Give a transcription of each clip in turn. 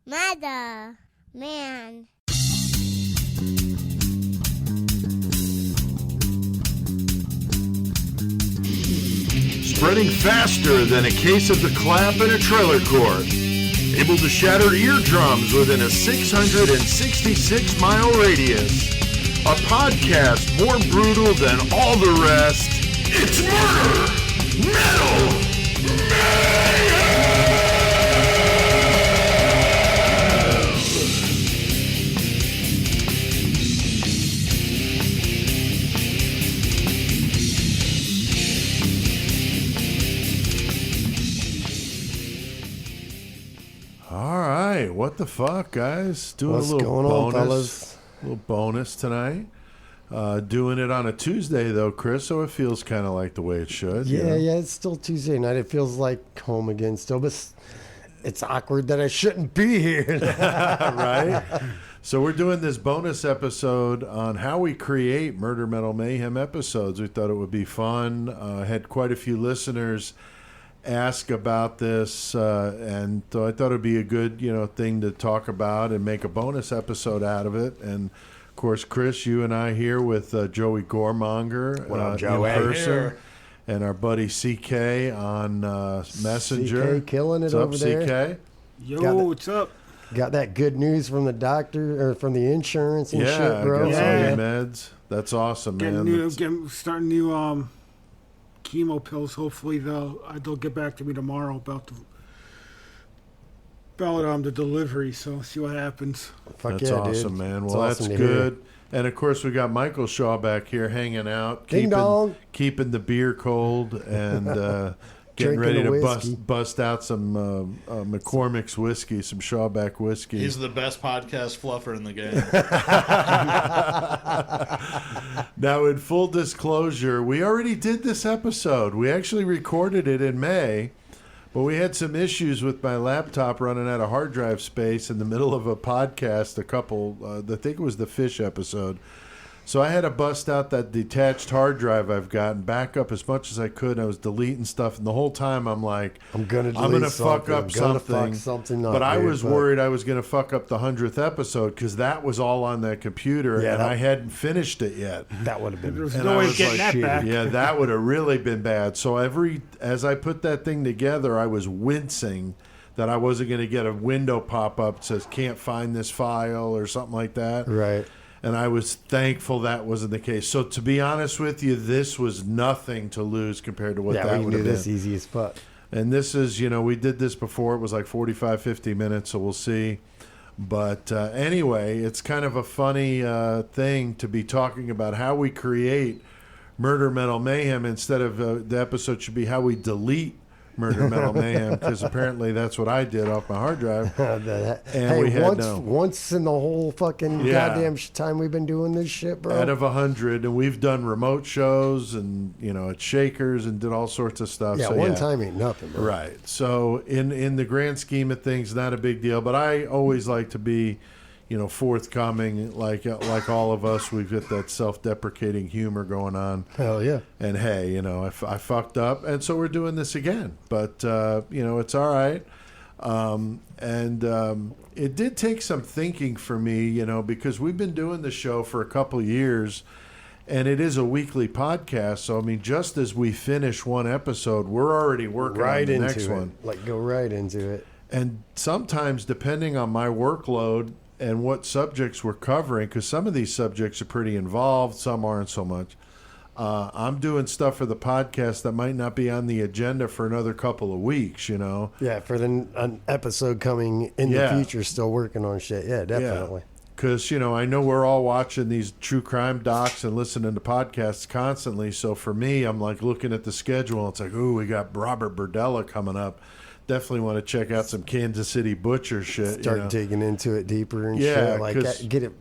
Mother, man. Spreading faster than a case of the clap in a trailer court. Able to shatter eardrums within a 666-mile radius. A podcast more brutal than all the rest. It's Murder Metal Mayhem! All right, what the fuck, guys? Doing What's a little going bonus, on, fellas? little bonus tonight. Doing it on a Tuesday though, Chris, so it feels kind of like the way it should. Yeah, it's still Tuesday night. It feels like home again still, but it's awkward that I shouldn't be here. Right? So we're doing this bonus episode on how we create Murder Metal Mayhem episodes. We thought it would be fun. Had quite a few listeners ask about this, and so I thought it'd be a good, thing to talk about and make a bonus episode out of it. And of course, Chris, you and I here with Joey Goremonger in person, Here. and our buddy CK on Messenger. CK killing it What's over up, there. CK? Yo, what's up? Got that good news from the doctor or from the insurance and shit, bro. Got Yeah. all your meds. That's awesome, man. Starting new chemo pills. Hopefully they'll get back to me tomorrow about the delivery. So see what happens. Fuck That's yeah, awesome, dude. man. It's Well, awesome that's to hear. good. And of course, we got Michael Shaw back here hanging out, Ding dong. keeping the beer cold, and getting Drinking ready the to whiskey. bust out some McCormick's whiskey, some Shawback whiskey. He's the best podcast fluffer in the game. Now, in full disclosure, we already did this episode. We actually recorded it in May, but we had some issues with my laptop running out of hard drive space in the middle of a podcast. I think it was the Fish episode. So I had to bust out that detached hard drive I've got and back up as much as I could. I was deleting stuff, and the whole time I'm like, I'm gonna fuck something. up I'm gonna something. fuck something up, but I dude, was worried I was going to fuck up the 100th episode because that was all on that computer, Yeah, and that- I hadn't finished it yet. That would have been. There's And no I way was of getting like, that back. Yeah, that would have really been bad. So as I put that thing together, I was wincing that I wasn't going to get a window pop up that says can't find this file or something like that. Right. And I was thankful that wasn't the case. So to be honest with you, this was nothing to lose compared to what Yeah, that we would knew have this been. easy as fuck. And this is, we did this before. It was like 45, 50 minutes, so we'll see. But anyway, it's kind of a funny thing to be talking about how we create Murder Metal Mayhem instead of the episode should be how we delete Murder Metal Mayhem, because apparently that's what I did off my hard drive. Hey, we had once in the whole fucking Yeah. goddamn time we've been doing this shit, bro. Out of 100, and we've done remote shows and at Shakers and did all sorts of stuff. yeah, So, one time ain't nothing, bro. Right. So in the grand scheme of things, not a big deal. But I always like to be, forthcoming. Like all of us, we've got that self-deprecating humor going on. Hell yeah. And hey, I fucked up, and so we're doing this again. But it's all right. It did take some thinking for me, because we've been doing the show for a couple of years. And it is a weekly podcast, so I mean, just as we finish one episode, we're already working Right on the into next it. one. Like, go right into it. And sometimes, depending on my workload and what subjects we're covering, because some of these subjects are pretty involved, some aren't so much. I'm doing stuff for the podcast that might not be on the agenda for another couple of weeks, Yeah, for an episode coming in Yeah. the future, still working on shit. Yeah, definitely. Because, I know we're all watching these true crime docs and listening to podcasts constantly. So for me, I'm like looking at the schedule. It's like, ooh, we got Robert Burdella coming up. Definitely want to check out some Kansas City Butcher shit. Start digging into it deeper and Yeah, shit. Like, 'cause- get it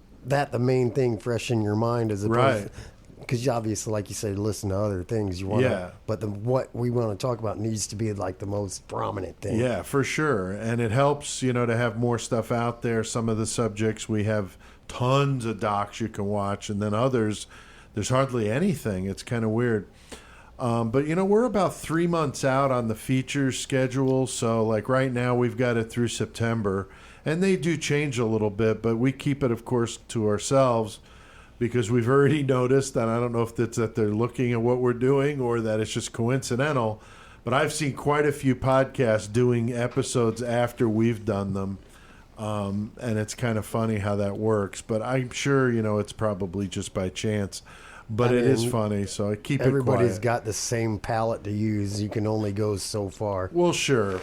the main thing fresh in your mind as opposed Right. Because you obviously, like you said, listen to other things you want. Yeah. But what we want to talk about needs to be like the most prominent thing. Yeah, for sure. And it helps, to have more stuff out there. Some of the subjects we have tons of docs you can watch, and then others, there's hardly anything. It's kind of weird. But, we're about 3 months out on the features schedule. So, like right now, we've got it through September. And they do change a little bit, but we keep it, of course, to ourselves because we've already noticed, and I don't know if it's that they're looking at what we're doing or that it's just coincidental, but I've seen quite a few podcasts doing episodes after we've done them. And it's kind of funny how that works. But I'm sure, it's probably just by chance. But it is funny, so I keep it quiet. Everybody's got the same palette to use. You can only go so far. Well, sure.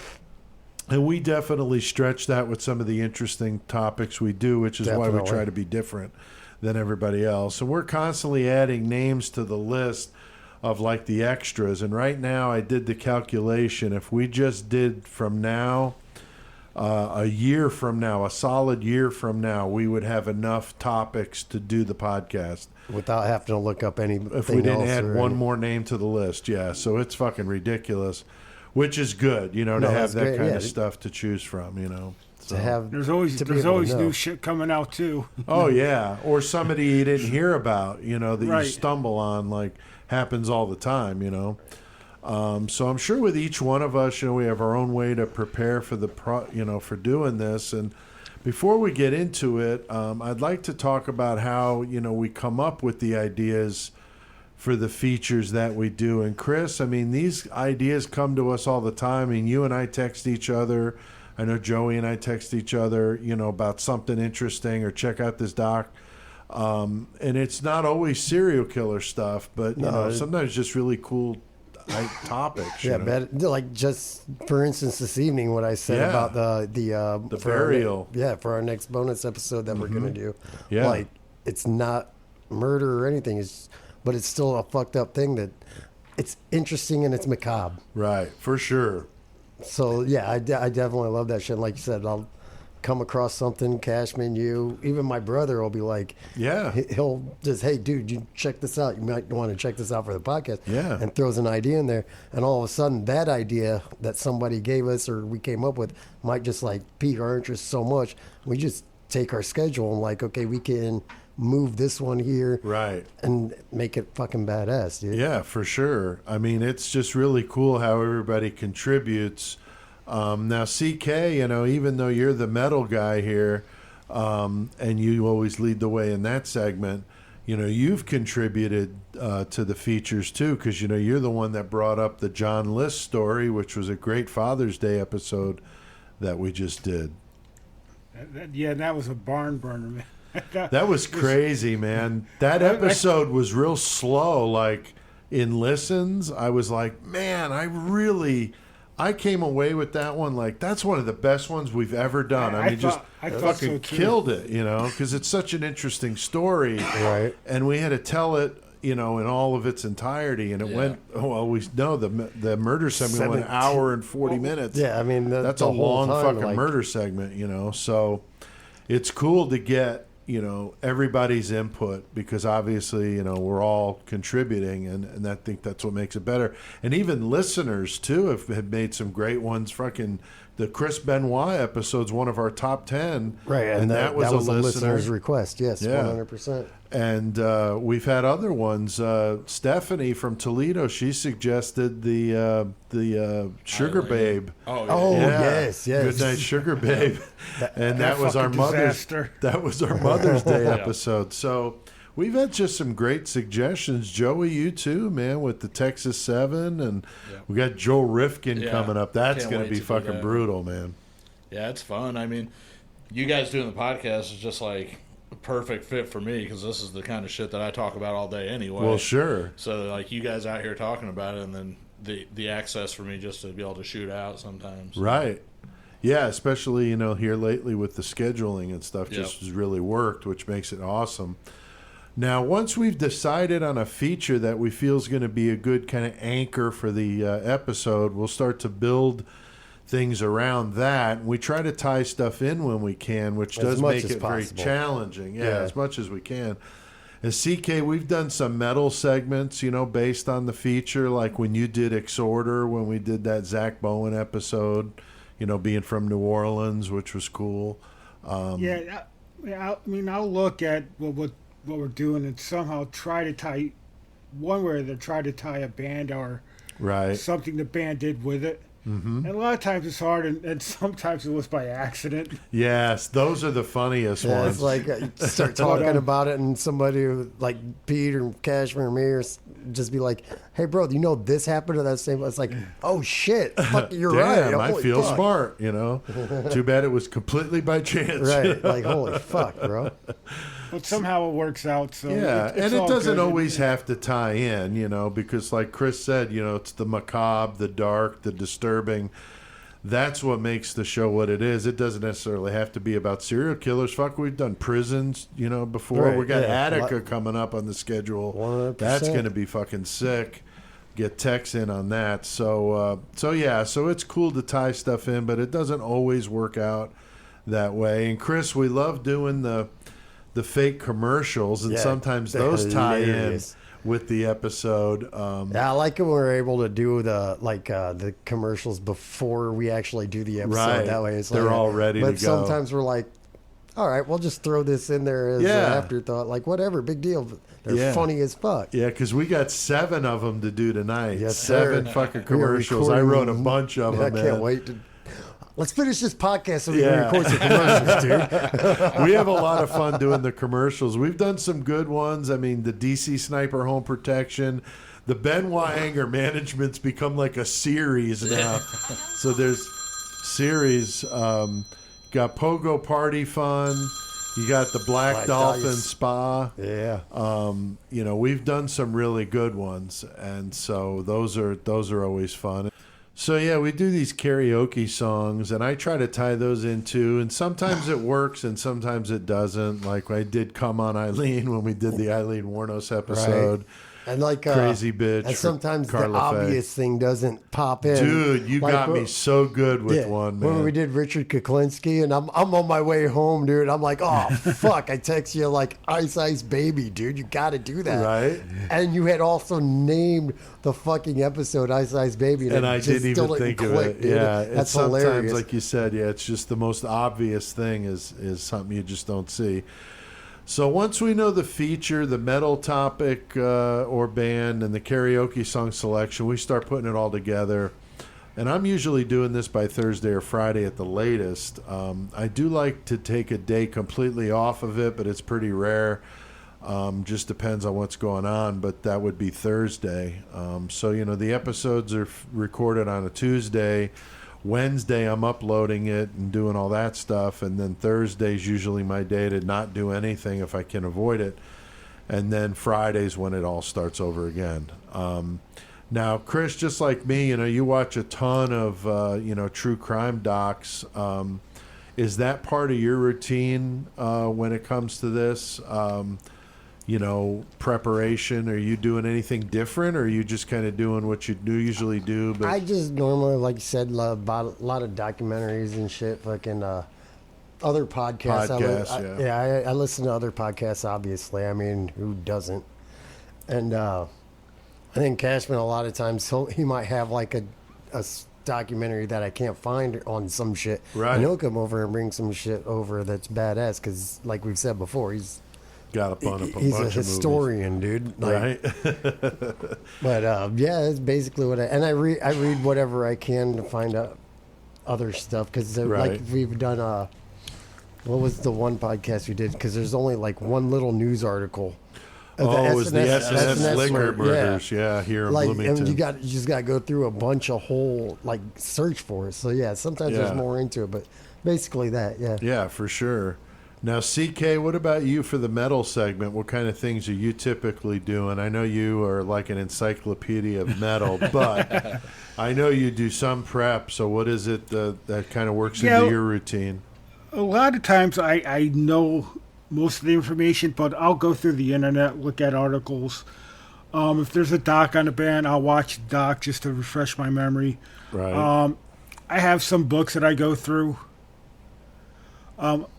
And we definitely stretch that with some of the interesting topics we do, which is why we try to be different than everybody else. And we're constantly adding names to the list of like the extras. And right now I did the calculation. If we just did from now, a year from now, a solid year from now, we would have enough topics to do the podcast. Without having to look up anything else. If we didn't add one more name to the list, yeah. So it's fucking ridiculous. Which is good, to have that kind of stuff to choose from, So. To have, there's always new shit coming out too. Oh yeah, or somebody you didn't hear about, that Right. you stumble on, like happens all the time, So I'm sure with each one of us, we have our own way to prepare for for doing this. And before we get into it, I'd like to talk about how we come up with the ideas for the features that we do. And Chris, these ideas come to us all the time. You and I text each other. I know Joey and I text each other, about something interesting or check out this doc. And it's not always serial killer stuff, but sometimes just really cool topics. Yeah, like just for instance, this evening, what I said about the burial. For our next bonus episode that we're gonna do. Yeah, like it's not murder or anything. But it's still a fucked up thing that it's interesting and it's macabre. Right, for sure. So, yeah, I definitely love that shit. And like you said, I'll come across something, Cashman, you, even my brother will be like, yeah, he'll just, hey, dude, you check this out. You might want to check this out for the podcast. Yeah. And throws an idea in there. And all of a sudden, that idea that somebody gave us or we came up with might just like pique our interest so much. We just take our schedule and like, okay, we can move this one here, right, and make it fucking badass, dude. Yeah, for sure. It's just really cool how everybody contributes. Now, CK, even though you're the metal guy here, and you always lead the way in that segment, you've contributed to the features too, because you're the one that brought up the John List story, which was a great Father's Day episode that we just did. That was a barn burner, man. That was crazy, man. That episode was real slow. Like in listens, I was like, man, I came away with that one like that's one of the best ones we've ever done. I fucking so killed it, because it's such an interesting story, right? And we had to tell it, in all of its entirety, and it went. Well, we know the murder segment went an hour and 40 minutes. Yeah, that's a long fucking murder segment, So it's cool to get. Everybody's input because obviously, we're all contributing and I think that's what makes it better. And even listeners too have made some great ones. Fucking the Chris Benoit episode's one of our top 10. Right. And that was a listener's request. Yes. Yeah. 100%. And we've had other ones. Stephanie from Toledo, she suggested the Sugar Babe. Oh, yes. Good Night Sugar Babe. And that was our Mother's Day episode. So we've had just some great suggestions. Joey, you too, man, with the Texas 7. And we got Joe Rifkin coming up. That's going to be fucking brutal, man. Yeah, it's fun. You guys doing the podcast is just like a perfect fit for me because this is the kind of shit that I talk about all day anyway. Well, sure. So like you guys out here talking about it, and then the access for me just to be able to shoot out sometimes. Right. Yeah, especially here lately with the scheduling and stuff just has really worked, which makes it awesome. Now, once we've decided on a feature that we feel is going to be a good kind of anchor for the episode, we'll start to build things around that. We try to tie stuff in when we can, which does make it very challenging. Yeah, as much as we can. As CK, we've done some metal segments, based on the feature, like when you did Exhorter, when we did that Zach Bowen episode, being from New Orleans, which was cool. I'll look at what we're doing and somehow try to tie one where they try to tie a band or Right. something the band did with it. Mm-hmm. And a lot of times it's hard, and sometimes it was by accident. Yes, those are the funniest Yeah, ones. it's like you start talking about it, and somebody like Pete or Cashmere or me or just be like, "Hey, bro, you know this happened to that same?" It's like, "Oh shit, fuck, you're right." Damn, I Holy feel fuck. smart, you know. Too bad it was completely by chance. Right? Like, holy fuck, bro. But somehow it works out. So Yeah, it's and it all doesn't good. always have to tie in, you know, because like Chris said, you know, it's the macabre, the dark, the disturbing. That's what makes the show what it is. It doesn't necessarily have to be about serial killers. Fuck, we've done prisons, you know, before. Right, We got yeah. Attica coming up on the schedule. 100%. That's going to be fucking sick. Get Tex in on that. So it's cool to tie stuff in, but it doesn't always work out that way. And Chris, we love doing the fake commercials, and Yeah, sometimes they're those tie in hilarious. with the episode. Yeah, I like it when we're able to do the commercials before we actually do the episode. Right. That way, it's They're like, all ready to But go. sometimes we're like, all right, we'll just throw this in there as Yeah. an afterthought. Like, whatever, big deal. They're Yeah. funny as fuck. Yeah, because we got 7 of them to do tonight. Yes, 7 sir. fucking We are commercials. I recording wrote a them. bunch of them. I can't wait to. Let's finish this podcast so we Yeah. can record some commercials, dude. We have a lot of fun doing the commercials. We've done some good ones. I mean, the DC Sniper Home Protection, the Benoit Anger Management's become like a series now. So there's series. Got Pogo Party Fun. You got the Black Dolphin Dahlia's- Spa. Yeah. You know, we've done some really good ones, and so those are always fun. So yeah, we do these karaoke songs, and I try to tie those in too. And sometimes it works, and sometimes it doesn't. Like I did "Come On Eileen" when we did the Eileen Warnos episode. And like Crazy Bitch and for sometimes the Carla Faye. obvious thing doesn't pop in. Dude, you Like, got me so good with yeah, one, man. when we did Richard Kuklinski, and I'm on my way home, dude. I'm like, oh fuck! I text you like Ice Ice Baby, dude. You got to do that, Right. And you had also named the fucking episode Ice Ice Baby, And it I just didn't still even think of click, it. dude. Yeah, That's it's sometimes, hilarious. like you said, yeah, it's just the most obvious thing is something you just don't see. So once we know the feature, the metal topic or band, and the karaoke song selection, we start putting it all together. And I'm usually doing this by Thursday or Friday at the latest. I do like to take a day completely off of it, but it's pretty rare. Just depends on what's going on, but that would be Thursday. So, you know, the episodes are recorded on a Tuesday. Wednesday, I'm uploading it and doing all that stuff. And then Thursday's usually my day to not do anything if I can avoid it. And then Friday's when it all starts over again. Now, Chris, just like me, you know, you watch a ton of, true crime docs. Is that part of your routine when it comes to this? Preparation? Are you doing anything different, or are you just kind of doing what you usually do? But I just normally, like you said, love about a lot of documentaries and shit. Fucking other podcasts. I listen to other podcasts. Obviously, I mean, who doesn't? And I think Cashman, a lot of times he might have like a documentary that I can't find on some shit. Right. And he'll come over and bring some shit over that's badass. Because, like we've said before, he's got a bunch he's a of historian, dude. Like, right? But yeah, that's basically what I read whatever I can to find out other stuff because Right. like we've done what was the one podcast we did, because there's only like one little news article. It was the SNS liquor murders, yeah. here in Like, Bloomington. and you just got to go through a bunch of whole like search for it. So yeah, sometimes Yeah. there's more into it, but basically that, yeah. Yeah, for sure. Now, CK, what about you for the metal segment? What kind of things are you typically doing? I know you are like an encyclopedia of metal, but I know you do some prep. So what is it that kind of works into your routine? A lot of times I know most of the information, but I'll go through the internet, look at articles. If there's a doc on a band, I'll watch the doc just to refresh my memory. Right. I have some books that I go through.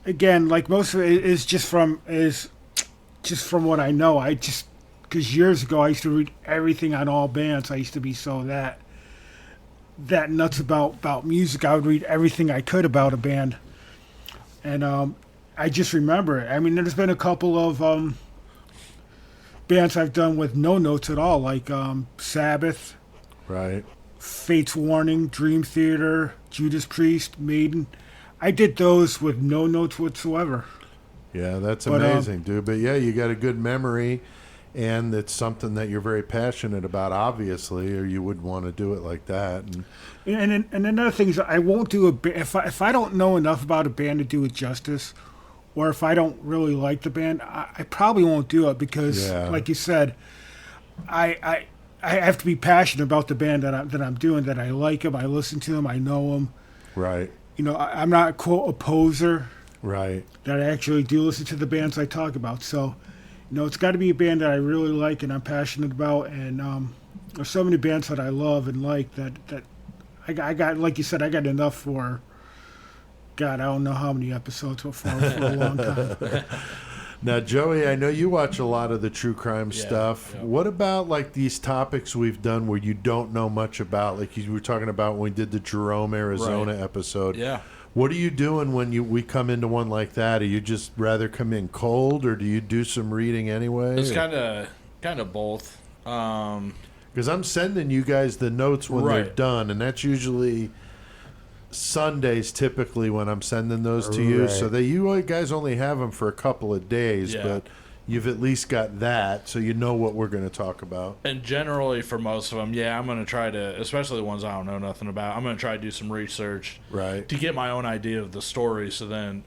Again, like most of it is just from what I know. Because years ago I used to read everything on all bands. I used to be so that nuts about music. I would read everything I could about a band, and I just remember it. I mean, there's been a couple of bands I've done with no notes at all, like Sabbath, Right. Fate's Warning, Dream Theater, Judas Priest, Maiden. I did those with no notes whatsoever. Yeah, that's But, amazing, dude. But yeah, you got a good memory, and it's something that you're very passionate about, obviously, or you wouldn't want to do it like that. And And another thing is, I won't do if I don't know enough about a band to do it justice, or if I don't really like the band, I probably won't do it because, Yeah. like you said, I have to be passionate about the band that I'm doing, that I like them, I listen to them, I know them. right, You know, I'm not quote a poser. right. That I actually do listen to the bands I talk about. So, you know, it's got to be a band that I really like and I'm passionate about. And there's so many bands that I love and like that I got, like you said, I got enough for, God, I don't know how many episodes for a long time. Now, Joey, I know you watch a lot of the true crime stuff. yeah. What about like these topics we've done where you don't know much about? Like you were talking about when we did the Jerome, Arizona Right. episode. Yeah. What are you doing when we come into one like that? Are you just rather come in cold, or do you do some reading anyway? It's kind of both. Because I'm sending you guys the notes when they're Right. done, and that's usually Sundays typically when I'm sending those to you. Right. So that you guys only have them for a couple of days, Yeah. but you've at least got that, so you know what we're going to talk about. And generally, for most of them, I'm going to try to, especially the ones I don't know nothing about, I'm going to try to do some research Right. to get my own idea of the story. So then,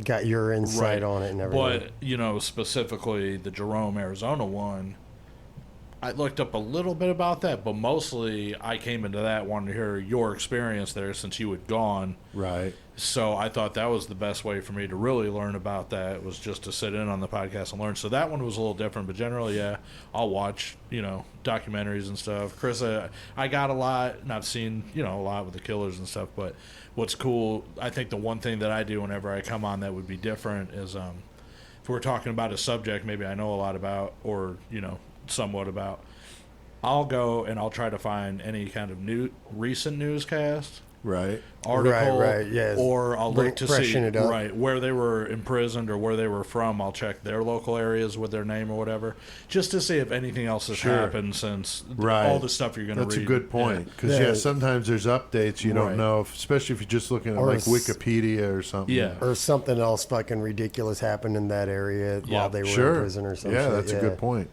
Got your insight Right. on it and everything. But, specifically the Jerome, Arizona one, I looked up a little bit about that, but mostly I came into that wanting to hear your experience there since you had gone. Right. So I thought that was the best way for me to really learn about that, was just to sit in on the podcast and learn. So that one was a little different, but generally, I'll watch, documentaries and stuff. Chris, I got a lot, and I've seen, a lot with the killers and stuff, but what's cool, I think the one thing that I do whenever I come on that would be different is if we're talking about a subject maybe I know a lot about or, somewhat about, I'll go and I'll try to find any kind of recent newscast, Right. article, Right, yes. or I'll look to see Freshen it up. where they were imprisoned or where they were from. I'll check their local areas with their name or whatever, just to see if anything else has Sure. happened since Right. all the stuff you're going to read. That's a good point. Because, Yeah. sometimes there's updates you don't Right. know, especially if you're just looking at Or like s- Wikipedia or something. Yeah. Or something else fucking ridiculous happened in that area Yeah, while they were Sure. in prison or something. Yeah, that's a good point.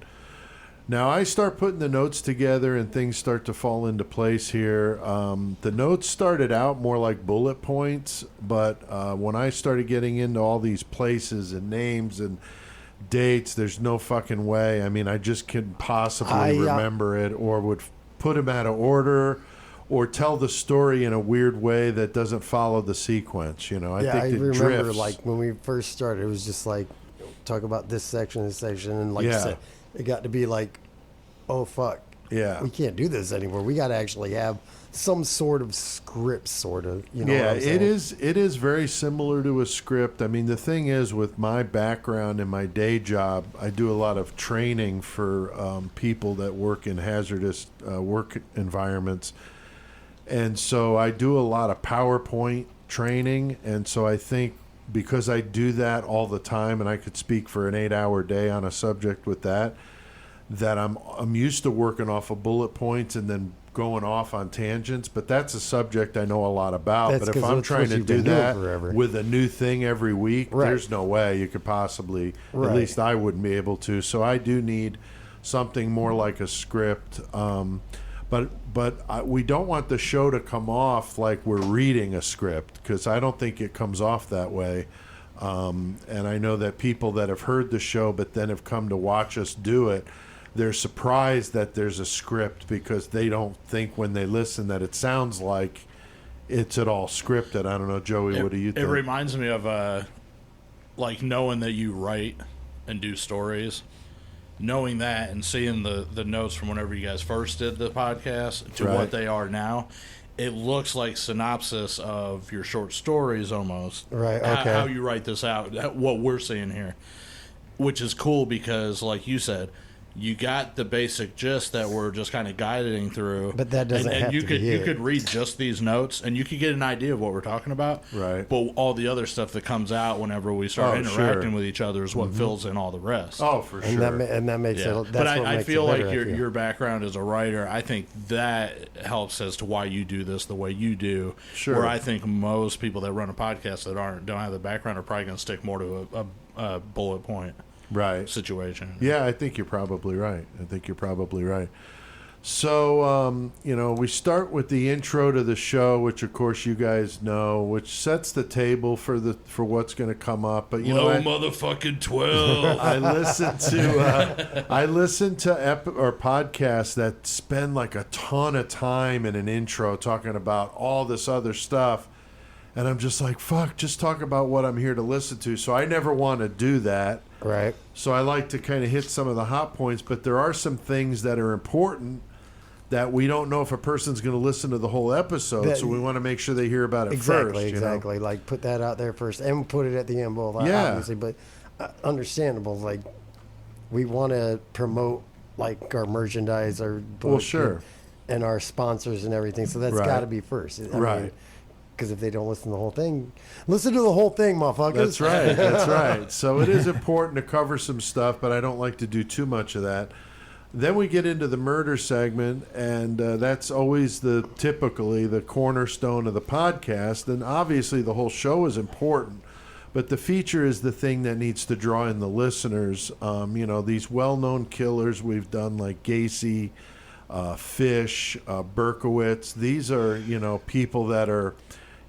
Now I start putting the notes together and things start to fall into place here. The notes started out more like bullet points, but when I started getting into all these places and names and dates, there's no fucking way. I mean, I just couldn't possibly remember it, or would put them out of order, or tell the story in a weird way that doesn't follow the sequence. I think I it remember drifts. like when we first started, it was just like talk about this section, and like you Yeah. said, it got to be like, oh fuck, Yeah. we can't do this anymore. We got to actually have some sort of script, sort of. You know Yeah, what I'm saying? it is very similar to a script. I mean, the thing is, with my background and my day job, I do a lot of training for people that work in hazardous work environments, and so I do a lot of PowerPoint training, and so I think because I do that all the time, and I could speak for an 8-hour day on a subject with that I'm used to working off of bullet points and then going off on tangents, but that's a subject I know a lot about. That's But if 'cause I'm that's trying what to you've do been doing that forever. with a new thing every week, Right. there's no way you could possibly, at Right. least I wouldn't be able to. So I do need something more like a script. But we don't want the show to come off like we're reading a script, because I don't think it comes off that way. And I know that people that have heard the show but then have come to watch us do it, they're surprised that there's a script, because they don't think when they listen that it sounds like it's at all scripted. I don't know, Joey, what do you It think? reminds me of like knowing that you write and do stories. Knowing that and seeing the notes from whenever you guys first did the podcast to Right. what they are now, it looks like synopsis of your short stories almost. Right, How- okay. How you write this out, what we're seeing here, which is cool because, like you said, you got the basic gist that we're just kind of guiding through. But that doesn't and have you to could be you it. could read just these notes and you could get an idea of what we're talking about. Right. But all the other stuff that comes out whenever we start interacting sure. with each other is what fills in all the rest. Oh, for And sure. that makes Yeah. it. That's But what I makes feel it like better, I feel. your background as a writer, I think that helps as to why you do this the way you do. Sure. Where I think most people that run a podcast that don't have the background are probably going to stick more to a bullet point Right. situation. Yeah, I think you're probably right. So, we start with the intro to the show, which of course you guys know, which sets the table for what's going to come up. But motherfucking 12. I listen to podcasts that spend like a ton of time in an intro talking about all this other stuff. And I'm just like, fuck, just talk about what I'm here to listen to. So I never want to do that. Right. So I like to kind of hit some of the hot points, but there are some things that are important that we don't know if a person's going to listen to the whole episode. So we want to make sure they hear about it first. Exactly. Like put that out there first and put it at the end, both obviously. But understandable. Like we want to promote like our merchandise, our book, and our sponsors and everything. So that's got to be first. I mean, because if they don't listen to the whole thing, listen to the whole thing, motherfuckers. That's right. That's right. So it is important to cover some stuff, but I don't like to do too much of that. Then we get into the murder segment, and that's always typically the cornerstone of the podcast. And obviously the whole show is important, but the feature is the thing that needs to draw in the listeners. These well-known killers we've done like Gacy, Fish, Berkowitz. These are, people that are,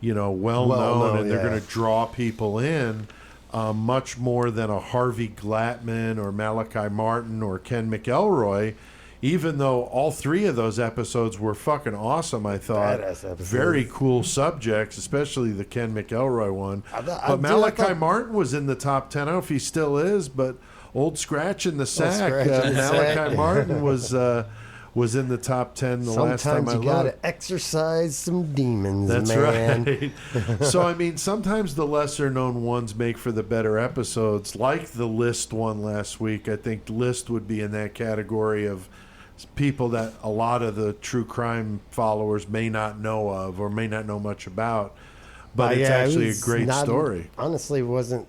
well known, and they're going to draw people in much more than a Harvey Glattman or Malachi Martin or Ken McElroy, even though all three of those episodes were fucking awesome. I thought very cool subjects, especially the Ken McElroy one. But Malachi Martin was in the top 10. I don't know if he still is, but Old Scratch in the Sack, Malachi Martin was in the top 10 last time I looked. Sometimes you got to exercise some demons, That's man. right. So, I mean, sometimes the lesser-known ones make for the better episodes, like the List one last week. I think List would be in that category of people that a lot of the true crime followers may not know of or may not know much about. But it's actually a great story. Honestly, wasn't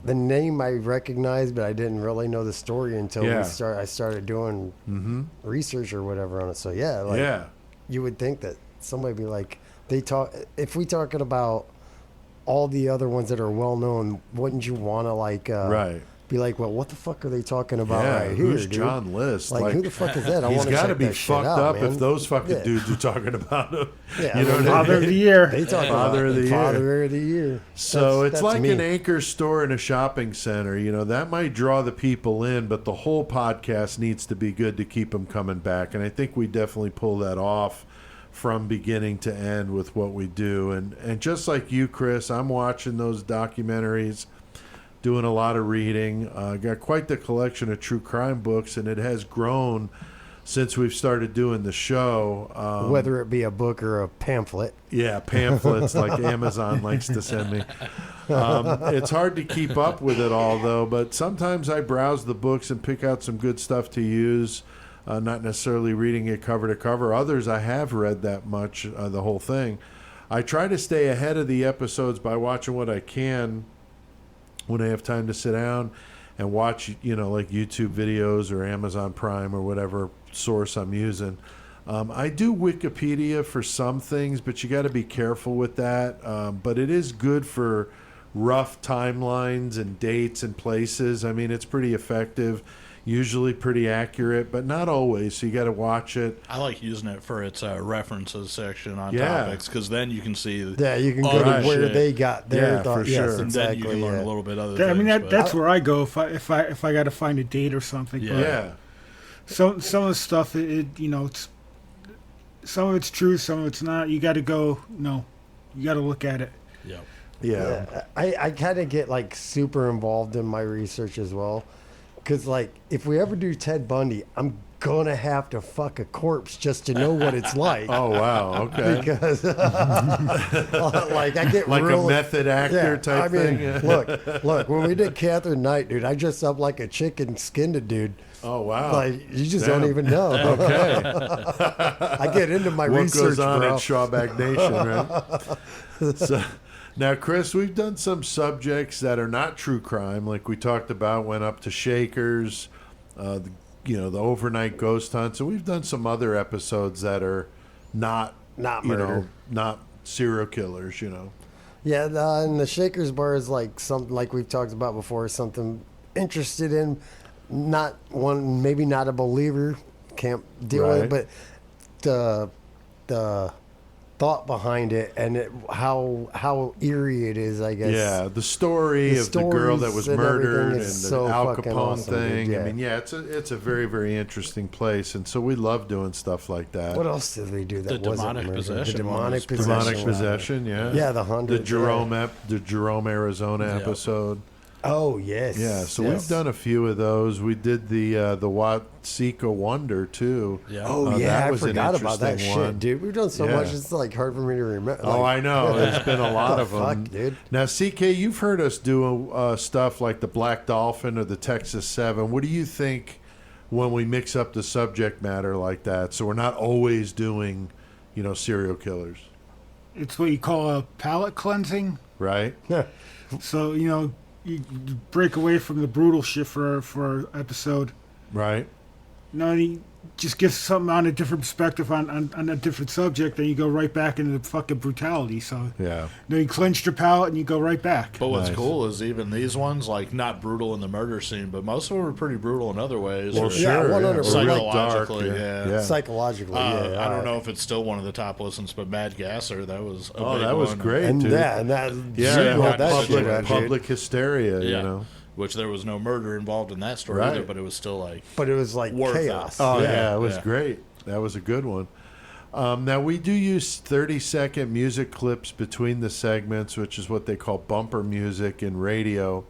the name I recognized, but I didn't really know the story until I started doing research or whatever on it. So you would think that somebody would be like, if we talking about all the other ones that are well known, wouldn't you want to be like, well, what the fuck are they talking about right here, who's dude? John List? Like, who the fuck is that? I He's want to got to check be that shit fucked out, up man. if those fucking dudes are talking about him. Yeah, You know what I Father of mean? the Year. They talk Father of the Year. Father of the Year. So it's That's like me. an anchor store in a shopping center. That might draw the people in, but the whole podcast needs to be good to keep them coming back. And I think we definitely pull that off from beginning to end with what we do. And just like you, Chris, I'm watching those documentaries, doing a lot of reading. Got quite the collection of true crime books, and it has grown since we've started doing the show. Whether it be a book or a pamphlet. Yeah, pamphlets like Amazon likes to send me. It's hard to keep up with it all, though, but sometimes I browse the books and pick out some good stuff to use, not necessarily reading it cover to cover. Others I have read that much, the whole thing. I try to stay ahead of the episodes by watching what I can when I have time to sit down and watch, like YouTube videos or Amazon Prime or whatever source I'm using. I do Wikipedia for some things, but you got to be careful with that. But it is good for rough timelines and dates and places. I mean, it's pretty effective, usually pretty accurate, but not always. So you got to watch it. I like using it for its references section on topics, because then you can see You can go other to where shit. they got their for Yes, sure. And exactly. then you can learn a little bit other I mean, things. but- that's where I go if I got to find a date or something. Yeah. But Yeah. some of the stuff, it's some of it's true, some of it's not. You got to go. No, you got to look at it. Yep. Yeah. I kind of get like super involved in my research as well, because like if we ever do Ted Bundy, I'm gonna have to fuck a corpse just to know what it's like. Oh wow, okay. Because like I get Like really, a method actor type I mean, thing. look, when we did Catherine Knight, dude, I dressed up like a chick and skinned a dude. Oh wow. Like you just Damn. don't even know. Okay. I get into my What research, goes on bro. at Shawback Nation, right? So, now, Chris, we've done some subjects that are not true crime, like we talked about. Went up to Shakers, the overnight ghost hunts, and we've done some other episodes that are not Murder. not serial killers. Yeah, and the Shakers bar is like something like we've talked about before, something interested in. Not one, maybe not a believer, can't deal with it, Right. but the thought behind it and how eerie it is, I guess. Yeah, the story The of the girl that was stories and murdered everything and is the so Al fucking Capone awesome, dude. thing. Yeah. I mean, it's a very, very interesting place, and so we love doing stuff like that. What else did we do that The wasn't demonic murder? possession The one demonic was pretty possession. Demonic possession, yeah. Yeah, the 100. The Jerome, Arizona Yeah. episode. Oh yes. Yeah, so yes. we've done a few of those. We did the Watsika Wonder too. Yeah. Oh that yeah, I was an forgot about that interesting shit, one. dude. We've done so Yeah. much; it's like hard for me to remember. Oh, I know. There's been a lot the of them. fuck, dude. Now, CK, you've heard us do stuff like the Black Dolphin or the Texas 7. What do you think when we mix up the subject matter like that, so we're not always doing, serial killers, It's what you call a palate cleansing. right? So you break away from the brutal shit for an episode. Right. You just give something on a different perspective on a different subject, then you go right back into the fucking brutality. So Yeah. you clenched your palate and you go right back. But what's Nice. cool is even these ones, like not brutal in the murder scene, but most of them are pretty brutal in other ways. Well, or Yeah, sure. 100%. Or real Psychologically, dark, yeah. Psychologically, yeah. I don't know if it's still one of the top listens, but Mad Gasser, that was a Oh, big that was one. great, And dude. that, Yeah, you yeah, brought that public- shit up, dude. public hysteria, Yeah. Which there was no murder involved in that story Right. either, but it was still like But it was like Worth it. chaos. Oh, Yeah, yeah, it was yeah. great. That was a good one. Now, we do use 30-second music clips between the segments, which is what they call bumper music in radio.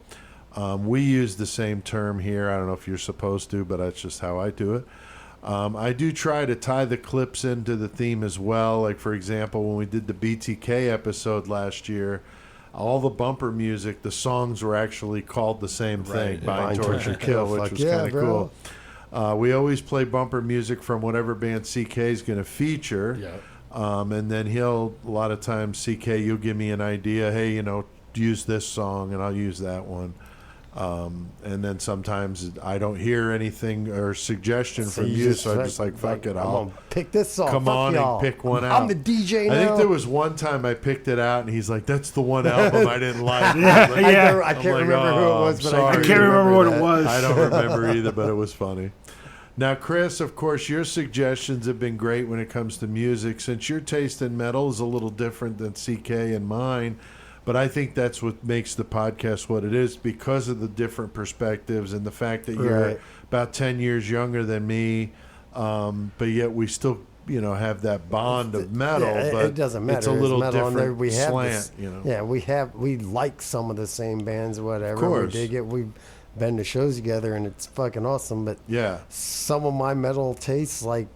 We use the same term here. I don't know if you're supposed to, but that's just how I do it. I do try to tie the clips into the theme as well. Like, for example, when we did the BTK episode last year, all the bumper music, the songs were actually called the same thing, Right. Bind, Torture, Kill, which Fuck was yeah, kind of bro. cool. We always play bumper music from whatever band CK is going to feature. Yeah. And then a lot of times, CK, you'll give me an idea. Hey, use this song, and I'll use that one. And then sometimes I don't hear anything or suggestion from you, so I'm just like, fuck it. I'm I'll gonna pick this song. come Fuck on y'all. and pick one out. I'm the DJ now. I think there was one time I picked it out, and he's like, "That's the one album I didn't like." Yeah, I was like, yeah. I can't I'm like, remember who "Oh, it was, I'm but sorry." I can't remember what it that. was. I don't remember either, but it was funny. Now, Chris, of course, your suggestions have been great when it comes to music. Since your taste in metal is a little different than CK and mine, but I think that's what makes the podcast what it is because of the different perspectives and the fact that you're Right. about 10 years younger than me, but yet we still, have that bond of metal. Yeah, but it doesn't matter. It's a little metal on different there. We have slant, this, Yeah, we like some of the same bands, whatever. course. We dig it. We've been to shows together, and it's fucking awesome. But Yeah. some of my metal tastes, like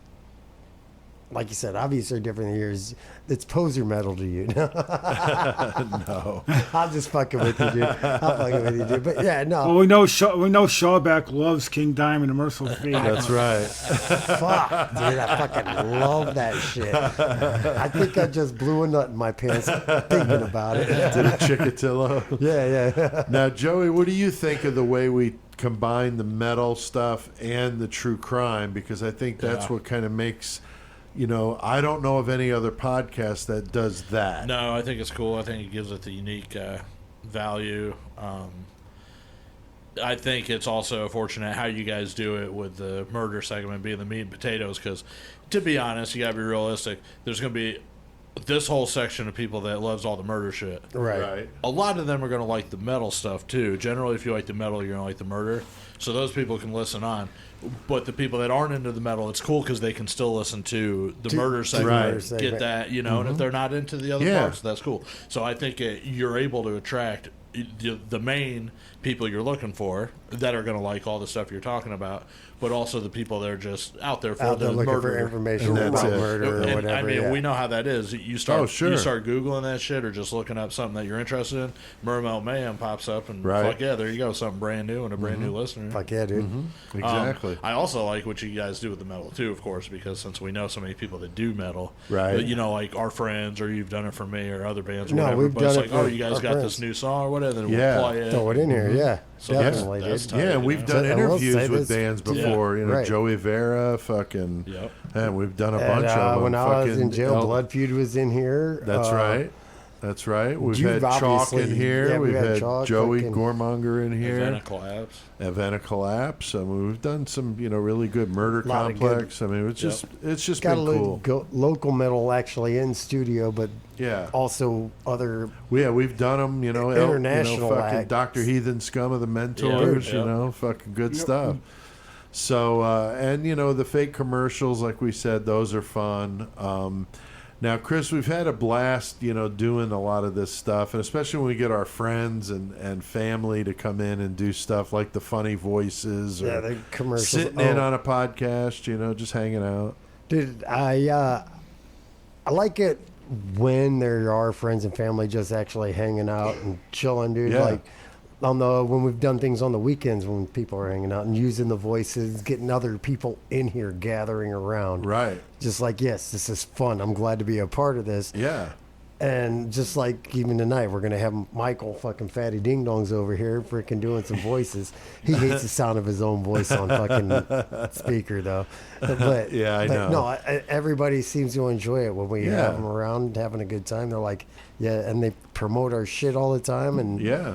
you said, obviously are different than yours. It's poser metal to you. No. I'm just fucking with you, dude. I'm fucking with you, dude. But yeah, no. Well, we know Shawback loves King Diamond and Merciful Fate. That's right. Fuck, dude, I fucking love that shit. I think I just blew a nut in my pants thinking about it. Did a Chikatilo. Yeah. Now, Joey, what do you think of the way we combine the metal stuff and the true crime? Because I think that's Yeah. what kind of makes, I don't know of any other podcast that does that. No, I think it's cool. I think it gives it the unique value. I think it's also fortunate how you guys do it with the murder segment being the meat and potatoes because, to be honest, you got to be realistic. There's going to be this whole section of people that loves all the murder shit. Right. A lot of them are going to like the metal stuff, too. Generally, if you like the metal, you're going to like the murder. So those people can listen on. But the people that aren't into the metal, it's cool because they can still listen to the murder segment, Right. get that, and if they're not into the other Yeah. parts, that's cool. So I think you're able to attract the main people you're looking for, that are going to like all the stuff you're talking about, but also the people that are just out there for Out there the looking murder for information And that's about it. murder or And, whatever. I mean, yeah. we know how that is. You start, Oh, sure. you start Googling that shit, or just looking up something that you're interested in. Murder Metal Mayhem pops up, and Right. fuck yeah, there you go, something brand new and a brand new listener. Fuck yeah, dude. Exactly. I also like what you guys do with the metal too, of course, because since we know so many people that do metal, Right. but, you know, like our friends, or you've done it for me, or other bands, or No, whatever. we've But it's done like, it oh, for you guys our got friends. this new song or whatever, then Yeah. we'll play it. Throw it in here, yeah. So Definitely, that's dude. tight, Yeah, you we've know? done I will interviews say with this- bands Yeah. before. You know, Right. Joey Vera, fucking. Yep. And we've done a And, bunch of them. when I was Fucking in jail, El- Blood Feud was in here. That's right. That's right. We've you've had Chalk obviously- in here. yeah, we've had Chalk, Joey fucking- Goremonger in here. Event collapse. Event Collapse. I mean, we've done some, really good Murder Lot of Complex. I mean, it's just Got a been little cool. local metal actually in studio, but Yeah. also other. Yeah, we've done them, International fucking acts. Dr. Heathen Scum of the Mentors, Yeah. fucking good stuff. So, and, the fake commercials, like we said, those are fun. Now, Chris, we've had a blast, doing a lot of this stuff, and especially when we get our friends and family to come in and do stuff like the funny voices or Yeah, the commercials. sitting in on a podcast, just hanging out. Dude, I like it when there are friends and family just actually hanging out and chilling, dude. Yeah. Like when we've done things on the weekends when people are hanging out and using the voices, getting other people in here gathering around. Right. Just like, yes, this is fun. I'm glad to be a part of this. Yeah. And just like even tonight, we're gonna have Michael fucking Fatty Ding Dongs over here, freaking doing some voices. He hates the sound of his own voice on fucking speaker, though. But Yeah, I know. No, everybody seems to enjoy it when we Yeah. have them around, having a good time. They're like, yeah, and they promote our shit all the time, and Yeah.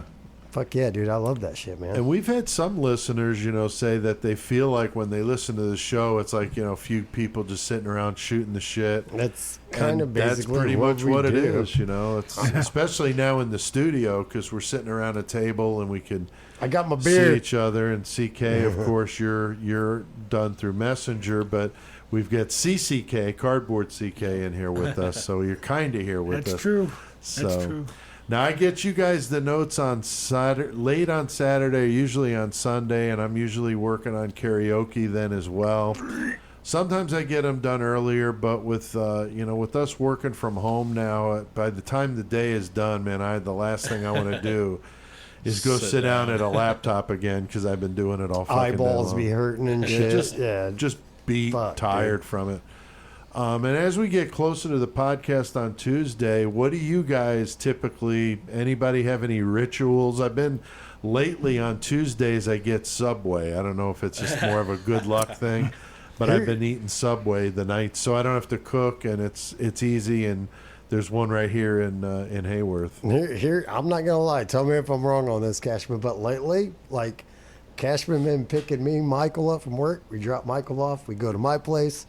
fuck yeah, dude, I love that shit, man. And we've had some listeners, say that they feel like when they listen to the show, it's like, a few people just sitting around shooting the shit. That's kind of And basically that's pretty much we what it do. is, It's especially now in the studio because we're sitting around a table and we can I got my see beer. each other. And CK, of course, you're done through Messenger, but we've got CCK, Cardboard CK, in here with us, so you're kind of here with That's us. true. So, That's true. Now I get you guys the notes on Saturday, late on Saturday, usually on Sunday, and I'm usually working on karaoke then as well. Sometimes I get them done earlier, but with with us working from home now, by the time the day is done, man, the last thing I want to do is go sit down at a laptop again because I've been doing it all fucking day Eyeballs long. be hurting and shit. Just beat, Fuck, tired dude. from it. And as we get closer to the podcast on Tuesday, what do you guys typically, anybody have any rituals? I've been lately on Tuesdays, I get Subway. I don't know if it's just more of a good luck thing, but I've been eating Subway the night, so I don't have to cook, and it's easy, and there's one right here in Hayworth. Here, I'm not gonna lie. Tell me if I'm wrong on this, Cashman. But lately, like, Cashman been picking me, Michael up from work. We drop Michael off. We go to my place.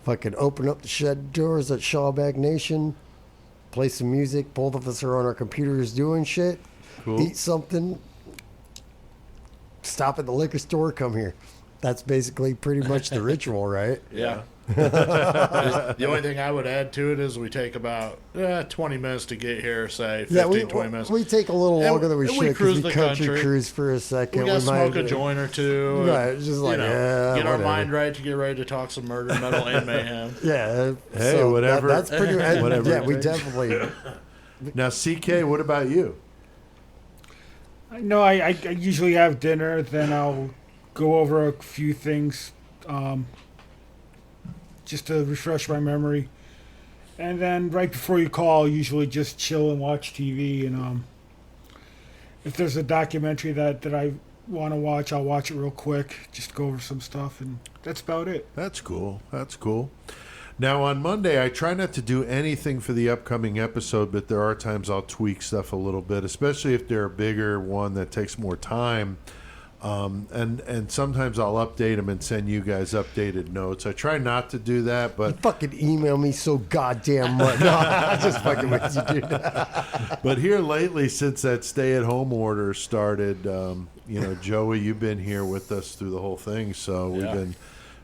Fucking open up the shed doors at Shawback Nation. Play some music. Both of us are on our computers doing shit. Cool. Eat something. Stop at the liquor store. Come here. That's basically pretty much the ritual, right? Yeah. The only thing I would add to it is we take about 20 minutes to get here, say 15, 20 minutes. we take a little And- longer than we and should we because cruise we the country country. cruise for a second. We got to smoke might- a joint or two. Right, just like, yeah, get our whatever. mind right to get ready to talk some murder, metal, and mayhem. Yeah. Hey, so whatever- that's pretty. whatever Yeah, it we takes. definitely. Now, CK, what about you? No, I usually have dinner, then I'll go over a few things just to refresh my memory. And then right before you call, I'll usually just chill and watch TV. And if there's a documentary that I want to watch, I'll watch it real quick, just go over some stuff, and that's about it. That's cool. That's cool. Now, on Monday, I try not to do anything for the upcoming episode, but there are times I'll tweak stuff a little bit, especially if they're a bigger one that takes more time. And sometimes I'll update them and send you guys updated notes. I try not to do that, You but fucking email me so goddamn much. No, I'm just fucking with you, dude. but here lately, since that stay-at-home order started, Joey, you've been here with us through the whole thing, so we've Yeah. been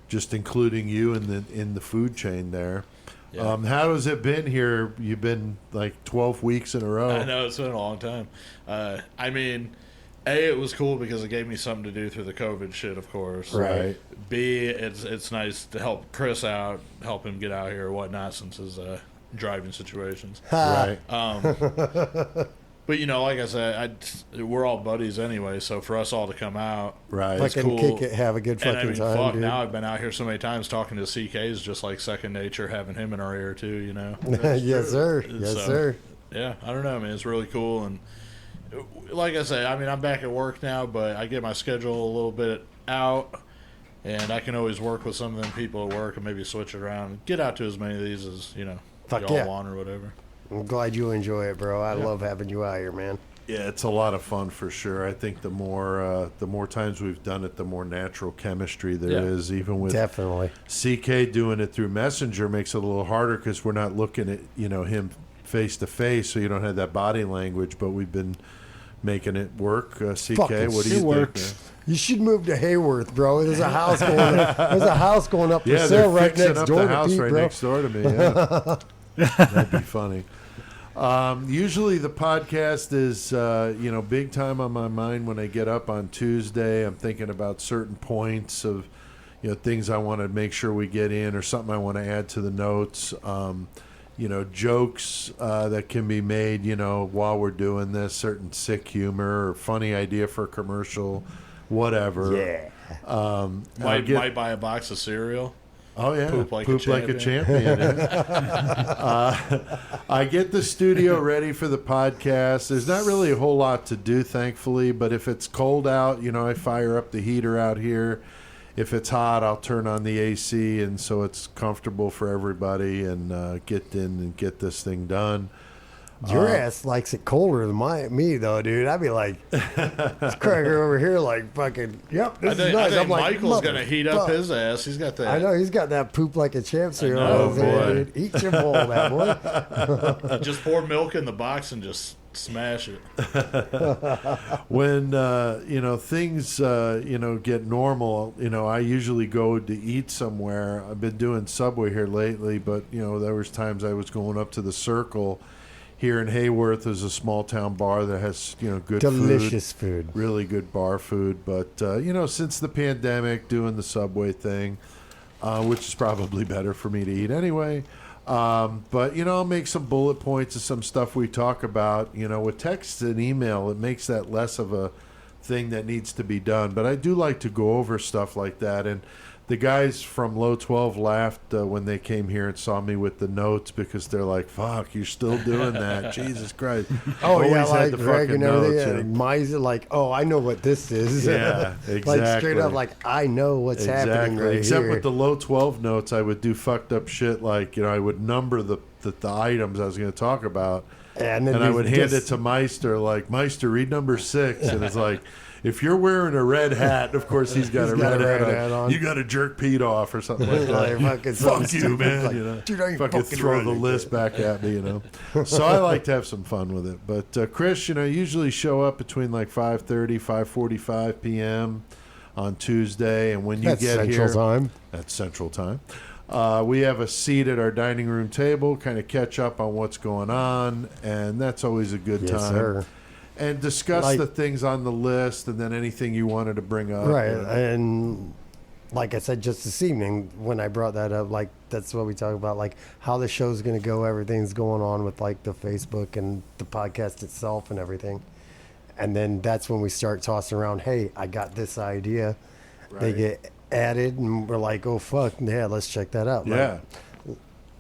just including you in the food chain there. Yeah. How has it been here? You've been like 12 weeks in a row. I know, it's been a long time. I mean, A, it was cool because it gave me something to do through the COVID shit, of course. Right. B, it's nice to help Chris out, help him get out here or whatnot since his driving situations. Right. But, you know, like I said, we're all buddies anyway, so for us all to come out, Right. Fucking cool. kick it, have a good and fucking I mean, time, fuck, dude. now I've been out here so many times talking to CK is just like second nature, having him in our ear too, you know? Yes, sir. Yes, So, sir. Yeah, I don't know, man. It's really cool. And like I say, I mean, I'm back at work now, but I get my schedule a little bit out, and I can always work with some of them people at work and maybe switch it around and get out to as many of these as, you know, Fuck y'all yeah. want or whatever. I'm glad you enjoy it, bro. I love having you out here, man. Yeah, it's a lot of fun for sure. I think the more times we've done it, the more natural chemistry there is. Even with Definitely. CK doing it through Messenger makes it a little harder because we're not looking at him face to face, so you don't have that body language. But we've been making it work. CK, Fucking what do you it think? works. Man? You should move to Hayworth, bro. There's a house going up. There's a house going up for Yeah, sale they're right fixing next up door the to house Pete, right bro. next door to me. Yeah. That'd be funny. Usually the podcast is, big time on my mind when I get up on Tuesday. I'm thinking about certain points of, things I want to make sure we get in or something I want to add to the notes. Jokes that can be made, while we're doing this, certain sick humor or funny idea for a commercial, whatever. Yeah. Might buy a box of cereal. Oh yeah, Poop like a champion. I get the studio ready for the podcast. There's not really a whole lot to do, thankfully. But if it's cold out, I fire up the heater out here. If it's hot, I'll turn on the AC, and so it's comfortable for everybody. And get in and get this thing done. Your ass likes it colder than me, though, dude. I'd be like, this cracker over here, like, fucking, yep, this is nice. I think I'm like, Michael's going to heat up motherfuck. his ass. He's got that. I know, he's got that poop like a champ cereal. know, over there, boy. dude. Eat your bowl, that boy. Just pour milk in the box and just smash it. When things get normal, I usually go to eat somewhere. I've been doing Subway here lately, but there was times I was going up to the Circle here in Hayworth. There's a small town bar that has good Delicious food. really good bar food. But since the pandemic, doing the Subway thing, which is probably better for me to eat anyway. But I'll make some bullet points of some stuff we talk about. With text and email, it makes that less of a thing that needs to be done. But I do like to go over stuff like that. And the guys from Low 12 laughed when they came here and saw me with the notes because they're like, "Fuck, you're still doing that? Jesus Christ!" Oh, yeah, Always had like the Greg fucking and everything. notes, And Miser, like, oh, I know what this is. Yeah, Like, straight up, exactly. like, I know what's happening right Except here. with the Low 12 notes, I would do fucked up shit like, I would number the items I was going to talk about. and then And I you would hand just- it to Meister, like, "Meister, read number 6." And it's like, if you're wearing a red hat, of course he's got a red hat on. You got to jerk Pete off or something like that. Like, fucking Fuck something you, stupid. man. Like, dude, are you fucking fucking throw right the again? list back at me, So I like to have some fun with it. But Chris, usually show up between like 5:30, 5:45 p.m. on Tuesday, and when you That's get Central here, Time. that's Central Time. We have a seat at our dining room table, kind of catch up on what's going on, and that's always a good Yes, time. sir. And discuss Like- the things on the list, and then anything you wanted to bring up. Right. And like I said just this evening when I brought that up, like that's what we talk about, like how the show's going to go, everything's going on with like the Facebook and the podcast itself and everything. And then that's when we start tossing around, hey, I got this idea. They Right. get added and we're like, oh, fuck, yeah, let's check that out. Like, Yeah.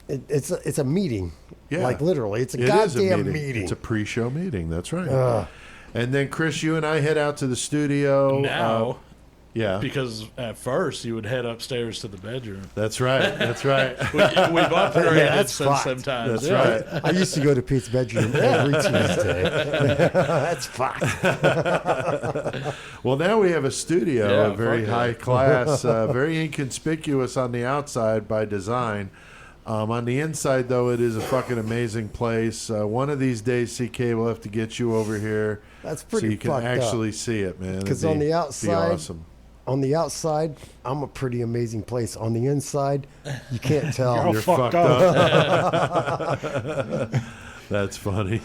it's a meeting. Yeah. Like literally, it's a It is goddamn meeting. It's a pre-show meeting. That's right. Ugh. And then Chris, you and I head out to the studio. Now, yeah, because at first you would head upstairs to the bedroom. that's right. That's right. We've upgraded Yeah, that's since fucked. sometimes. That's Yeah. right. I used to go to Pete's bedroom every Tuesday. That's fucked. Well, now we have a studio, Yeah, a very fuck yeah. high class, very inconspicuous on the outside by design. On the inside, though, it is a fucking amazing place. One of these days, CK will have to get you over here That's so pretty you can fucked actually see it, man. It'd 'Cause be- on the be outside- awesome. On the outside, I'm a pretty amazing place. On the inside, you can't tell. You're all You're fucked fucked up. That's funny.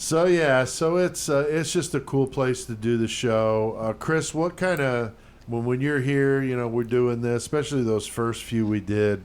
So yeah, so it's just a cool place to do the show. Chris, what kind of when you're here, we're doing this, especially those first few we did.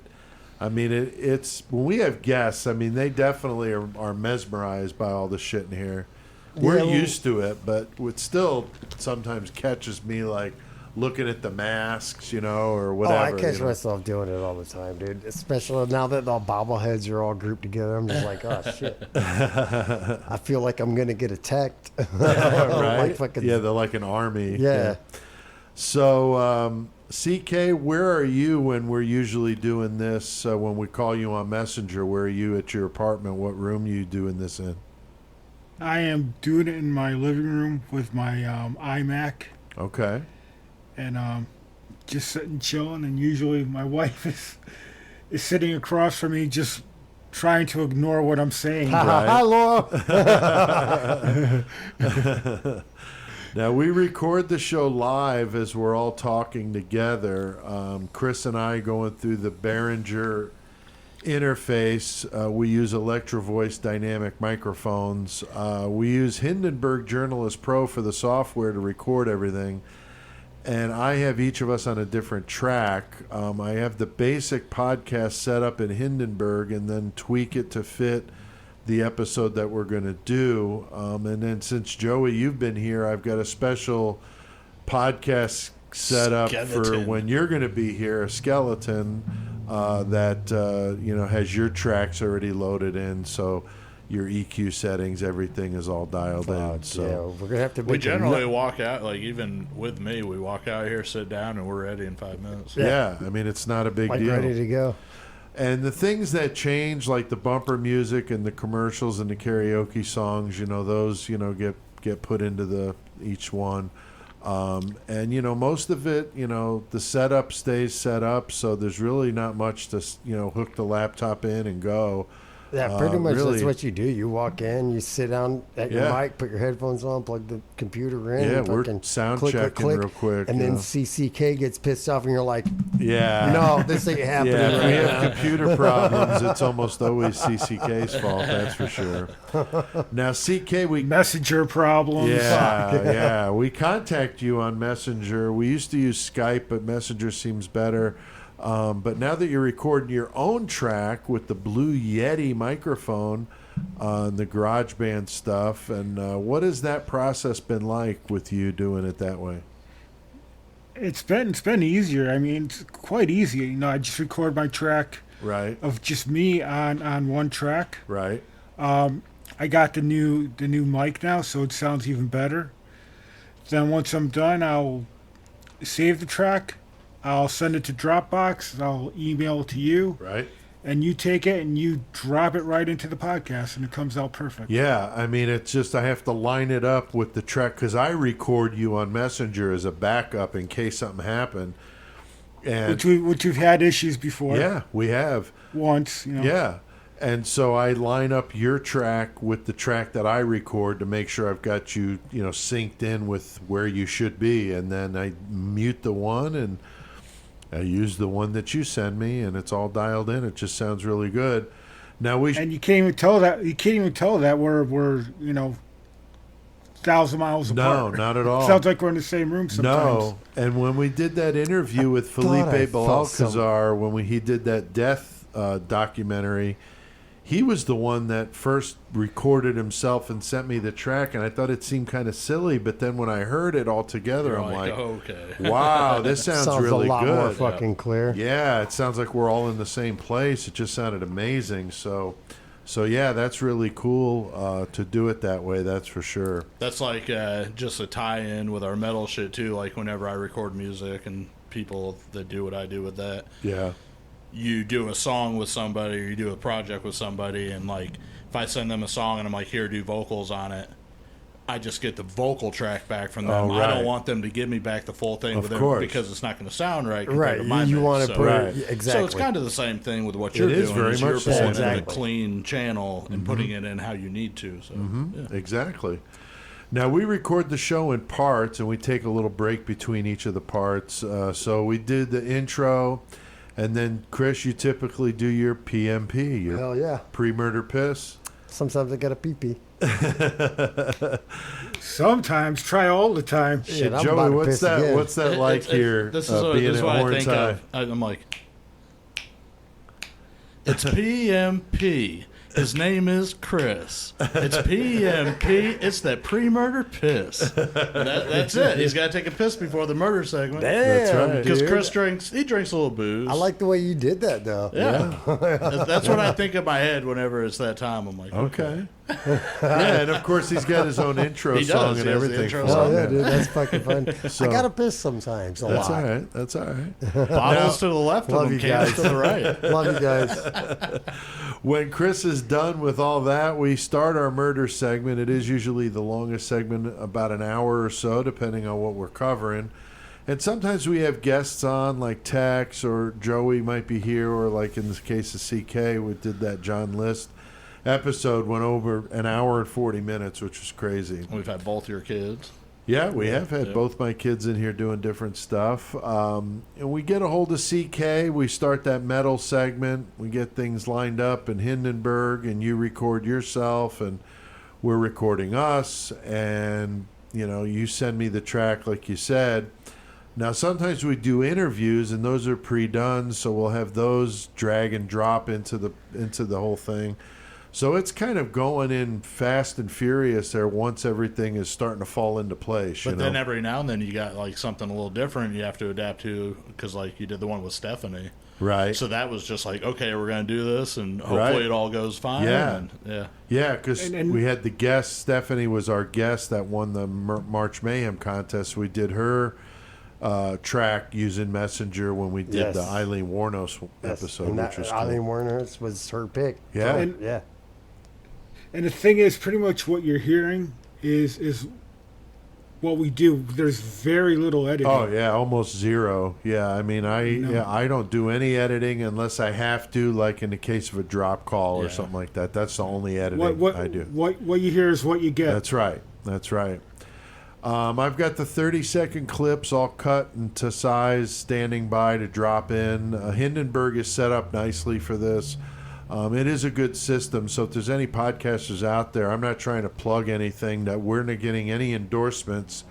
I mean, it's when we have guests. I mean, they definitely are mesmerized by all the shit in here. We're used to it, but it still sometimes catches me like looking at the masks, or whatever. Oh, I catch myself doing it all the time, dude. Especially now that the bobbleheads are all grouped together. I'm just like, oh, shit. I feel like I'm going to get attacked. Right? Like fucking, Yeah, they're like an army. Yeah. So, CK, where are you when we're usually doing this? When we call you on Messenger, where are you at your apartment? What room are you doing this in? I am doing it in my living room with my iMac. Okay. And just sitting chilling, and usually my wife is sitting across from me just trying to ignore what I'm saying. Hi, Laura. Now, we record the show live as we're all talking together. Chris and I going through the Behringer interface. We use Electro Voice dynamic microphones. We use Hindenburg Journalist Pro for the software to record everything. And I have each of us on a different track. I have the basic podcast set up in Hindenburg and then tweak it to fit the episode that we're going to do. And then since, Joey, you've been here, I've got a special podcast set up for when you're going to be here, a skeleton that has your tracks already loaded in. So your EQ settings, everything is all dialed in. So yeah, we're gonna have to. We generally walk out, like even with me, we walk out here, sit down, and we're ready in 5 minutes. Yeah, I mean it's not a big deal. Ready to go. And the things that change, like the bumper music and the commercials and the karaoke songs, those get put into each one. And most of it, the setup stays set up, so there's really not much to hook the laptop in and go. Yeah, pretty much really, that's what you do. You walk in, you sit down at your mic, put your headphones on, plug the computer in. Yeah, we're sound checking real quick. And then CCK gets pissed off and you're like, yeah, no, this ain't happening if right we now. have computer problems, it's almost always CCK's fault, that's for sure. Now, CK, Messenger problems. Yeah, we contact you on Messenger. We used to use Skype, but Messenger seems better. But now that you're recording your own track with the Blue Yeti microphone on the GarageBand stuff, and what has that process been like with you doing it that way? It's been easier. I mean, it's quite easy. I just record my track of just me on one track. Right. I got the new mic now, so it sounds even better. Then once I'm done, I'll save the track. I'll send it to Dropbox. I'll email it to you. Right. And you take it and you drop it right into the podcast, and it comes out perfect. Yeah, I mean, it's just I have to line it up with the track because I record you on Messenger as a backup in case something happened. And which we've had issues before. Yeah, we have. Once, Yeah. And so I line up your track with the track that I record to make sure I've got you, synced in with where you should be. And then I mute the one and I use the one that you send me, and it's all dialed in. It just sounds really good. Now and you can't even tell that. You can't even tell that we're 1,000 miles apart. No, not at all. Sounds like we're in the same room sometimes. No. And when we did that interview with Felipe Belalcazar, when he did that death documentary, he was the one that first recorded himself and sent me the track, and I thought it seemed kind of silly, but then when I heard it all together, I'm like, okay. Wow, this sounds really a lot good. more fucking clear. Yeah, it sounds like we're all in the same place. It just sounded amazing. So yeah, that's really cool to do it that way, that's for sure. That's like just a tie-in with our metal shit, too, like whenever I record music and people that do what I do with that. Yeah. You do a song with somebody or you do a project with somebody, and like if I send them a song and I'm like, here, do vocals on it, I just get the vocal track back from them. Oh, right. I don't want them to give me back the full thing Of course. because it's not going to sound right compared to my You mix. want to put it exactly. So it's kind of the same thing with what you're It is doing. very You're much the pulling same in thing. a clean channel and putting it in how you need to. So yeah. Exactly. Now, we record the show in parts, and we take a little break between each of the parts. So we did the intro, and then, Chris, you typically do your PMP, your Hell yeah. pre-murder piss. Sometimes I got a pee-pee. Sometimes, try all the time. Shit, Yeah, I'm Joey, about to what's piss that? again. What's that like here? This is being this is at what I Horns think High? of. I'm like, it's PMP. His name is Chris. It's PMP. It's that pre-murder piss. That's it. He's got to take a piss before the murder segment. That's Damn, right. Because dude. Chris drinks a little booze. I like the way you did that, though. Yeah. That's what I think in my head whenever it's that time. I'm like, Okay. Yeah, and of course he's got his own intro He does. song He and has the everything. intro for song. Oh, it. yeah, dude, that's fucking fun. So- I gotta piss sometimes. That's lot. all right. That's all right. bottles to the left of Love him, you cans guys. to the right. Love you guys. When Chris is done with all that, we start our murder segment. It is usually the longest segment, about an hour or so, depending on what we're covering. And sometimes we have guests on, like Tex or Joey might be here, or like in the case of CK, we did that John List episode, went over an hour and 40 minutes, which was crazy. We've had both your kids. Yeah, we have had Yeah. both my kids in here doing different stuff. And we get a hold of CK. We start that metal segment. We get things lined up in Hindenburg, and you record yourself, and we're recording us. And, you know, you send me the track like you said. Now, sometimes we do interviews, and those are pre-done, so we'll have those drag and drop into the whole thing. So it's kind of going in fast and furious there once everything is starting to fall into place. But you know? then every now and then you got like something a little different you have to adapt to, because like you did the one with Stephanie. Right. So that was just like, okay, we're going to do this, and hopefully Right. it all goes fine. Yeah. And, yeah. Yeah, because And- we had the guest. Stephanie was our guest that won the March Mayhem contest. We did her track using Messenger when we did Yes. the Eileen Warnos Yes, episode, and which that was cool. Eileen Warner's was her pick. Yeah. So, And- yeah. And the thing is, pretty much what you're hearing is what we do. There's very little editing. Oh yeah, almost zero. Yeah, I mean, I don't do any editing unless I have to, like in the case of a drop call or Yeah. something like that. That's the only editing What I do. what you hear is what you get. That's right. That's right. I've got the 30-second clips all cut into size, standing by to drop in. Hindenburg is set up nicely for this. It is a good system, so if there's any podcasters out there, I'm not trying to plug anything, that we're not getting any endorsements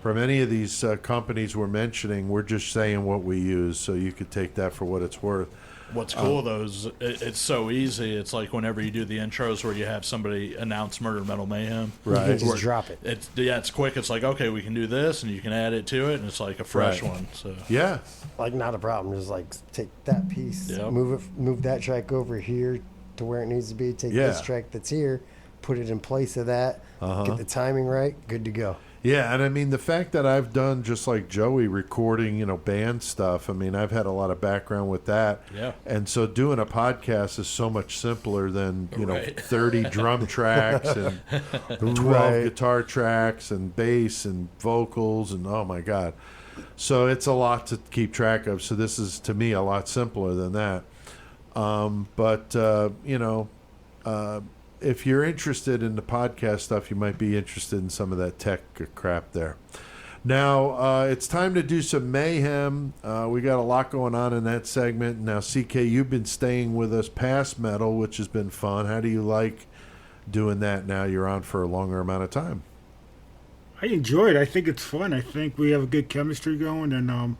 from any of these companies we're mentioning. We're just saying what we use, so you could take that for what it's worth. What's cool though is it's so easy. It's like whenever you do the intros where you have somebody announce Murder Metal Mayhem. You can Right. just drop it. It's quick. It's like, okay, we can do this, and you can add it to it, and it's like a fresh Right. one. So Yeah. Like, not a problem. Just like take that piece, Yep. move that track over here to where it needs to be. Take Yeah. this track that's here, put it in place of that. Uh-huh. Get the timing right. Good to go. Yeah, and I mean, the fact that I've done, just like Joey, recording, band stuff, I mean, I've had a lot of background with that. Yeah. And so doing a podcast is so much simpler than, Right. 30 drum tracks and 12 Right. guitar tracks and bass and vocals and, oh my God. So it's a lot to keep track of. So this is, to me, a lot simpler than that. If you're interested in the podcast stuff, you might be interested in some of that tech crap there. Now, it's time to do some mayhem. We got a lot going on in that segment. Now, CK, you've been staying with us past metal, which has been fun. How do you like doing that now you're on for a longer amount of time? I enjoy it. I think it's fun. I think we have a good chemistry going, and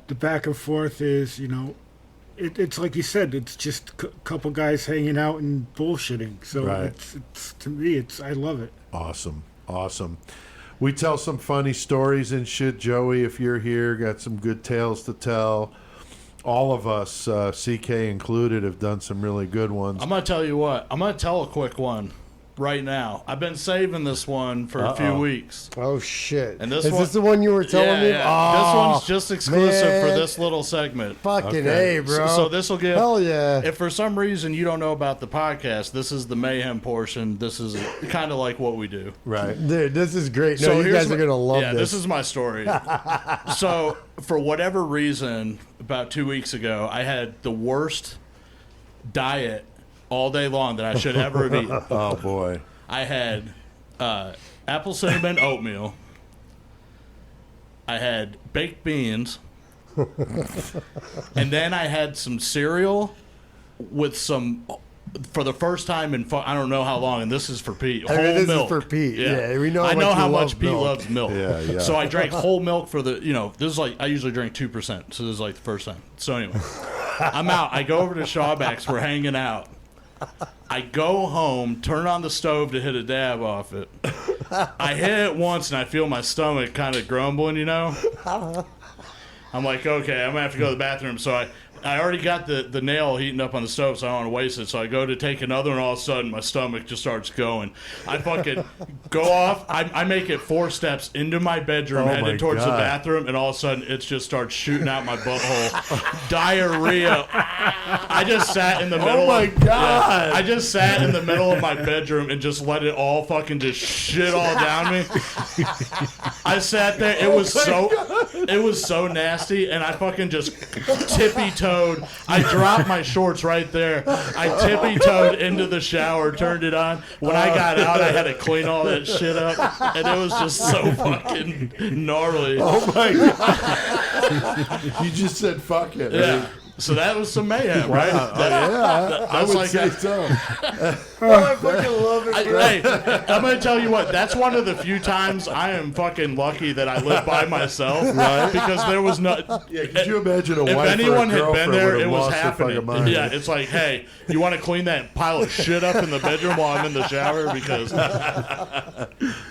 the back and forth is, it's like you said. It's just a couple guys hanging out and bullshitting. So Right. it's to me, I love it. Awesome. We tell some funny stories and shit. Joey, if you're here, got some good tales to tell. All of us, CK included, have done some really good ones. I'm gonna tell you what. I'm gonna tell a quick one right now. I've been saving this one for a few Uh-oh. weeks. Oh shit! And this is one- this the one you were telling me? Yeah. Oh, This one's just exclusive for man. this little segment. Fucking Okay. A, bro. So this will give. Hell yeah. If for some reason you don't know about the podcast, this is the mayhem portion. This is kind of like what we do. Right. Dude, this is great. No, So you here's guys my- are gonna love yeah, this. this is my story. So for whatever reason, about 2 weeks ago, I had the worst diet all day long that I should ever have eaten. Oh, boy. I had apple cinnamon oatmeal. I had baked beans. And then I had some cereal with some for the first time in I don't know how long, and this is for Pete. Whole this milk. is for Pete. Yeah, we know. I know how much Pete milk. loves milk. Yeah, yeah. So I drank whole milk for the, this is like, I usually drink 2%. So this is like the first time. So anyway, I'm out. I go over to Shawback's. We're hanging out. I go home, turn on the stove to hit a dab off it. I hit it once, and I feel my stomach kind of grumbling, I'm like, okay, I'm going to have to go to the bathroom. So I already got the nail heating up on the stove, so I don't want to waste it. So I go to take another one, all of a sudden my stomach just starts going. I fucking go off. I make it 4 steps into my bedroom, headed towards the bathroom, and all of a sudden it just starts shooting out my butthole. Diarrhea. I just sat in the middle. Oh my God. I just sat in the middle of my bedroom and just let it all fucking just shit all down me. I sat there. It was so nasty, and I fucking just tippy-toed. I dropped my shorts right there. I tippy-toed into the shower, turned it on. When I got out, I had to clean all that shit up, and it was just so fucking gnarly. Oh my God. You just said fuck it. Yeah. So that was some mayhem, right? I would say so. I fucking love it, bro. Hey, I'm going to tell you what, that's one of the few times I am fucking lucky that I live by myself, right? Because there was no... Yeah, could you imagine a if wife anyone or a had been girlfriend there, would it have was lost their fucking happening. mind? Yeah, it's like, hey, you want to clean that pile of shit up in the bedroom while I'm in the shower? Because... Oh,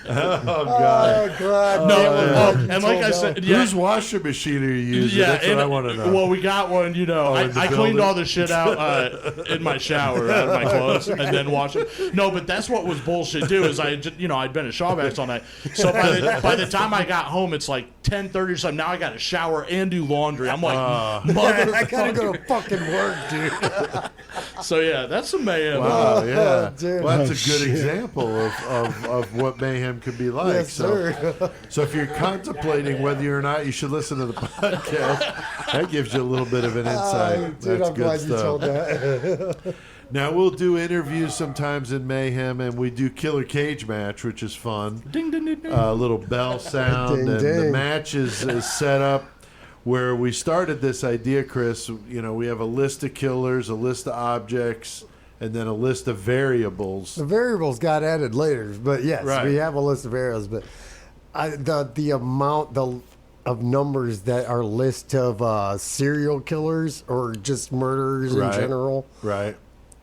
God. Oh, God. No, and like I said... Yeah, Whose washing machine are you using? yeah, That's what I want to know. Well, we got one, in the I cleaned building? all the shit out in my shower, out of my clothes, and then washed it. No, but that's what was bullshit too. Is I'd been at Shawback's all night, so by the time I got home, it's like 10:30 or something. Now I got to shower and do laundry. I'm like, motherfucker. I gotta go to fucking work, dude. So yeah, that's some mayhem. Wow, yeah. dude. Well, that's a good example of what mayhem could be like. Yes, sir. So if you're contemplating whether or not you should listen to the podcast, that gives you a little bit of an insight. Dude, That's I'm good glad stuff. you told that. Now we'll do interviews sometimes in Mayhem, and we do Killer Cage match, which is fun. Ding ding ding ding. A little bell sound, Ding, and the ding. match is set up where we started this idea, Chris. We have a list of killers, a list of objects, and then a list of variables. The variables got added later, but yes, Right. we have a list of variables. But the amount of numbers that are list of serial killers or just murderers Right. in general Right.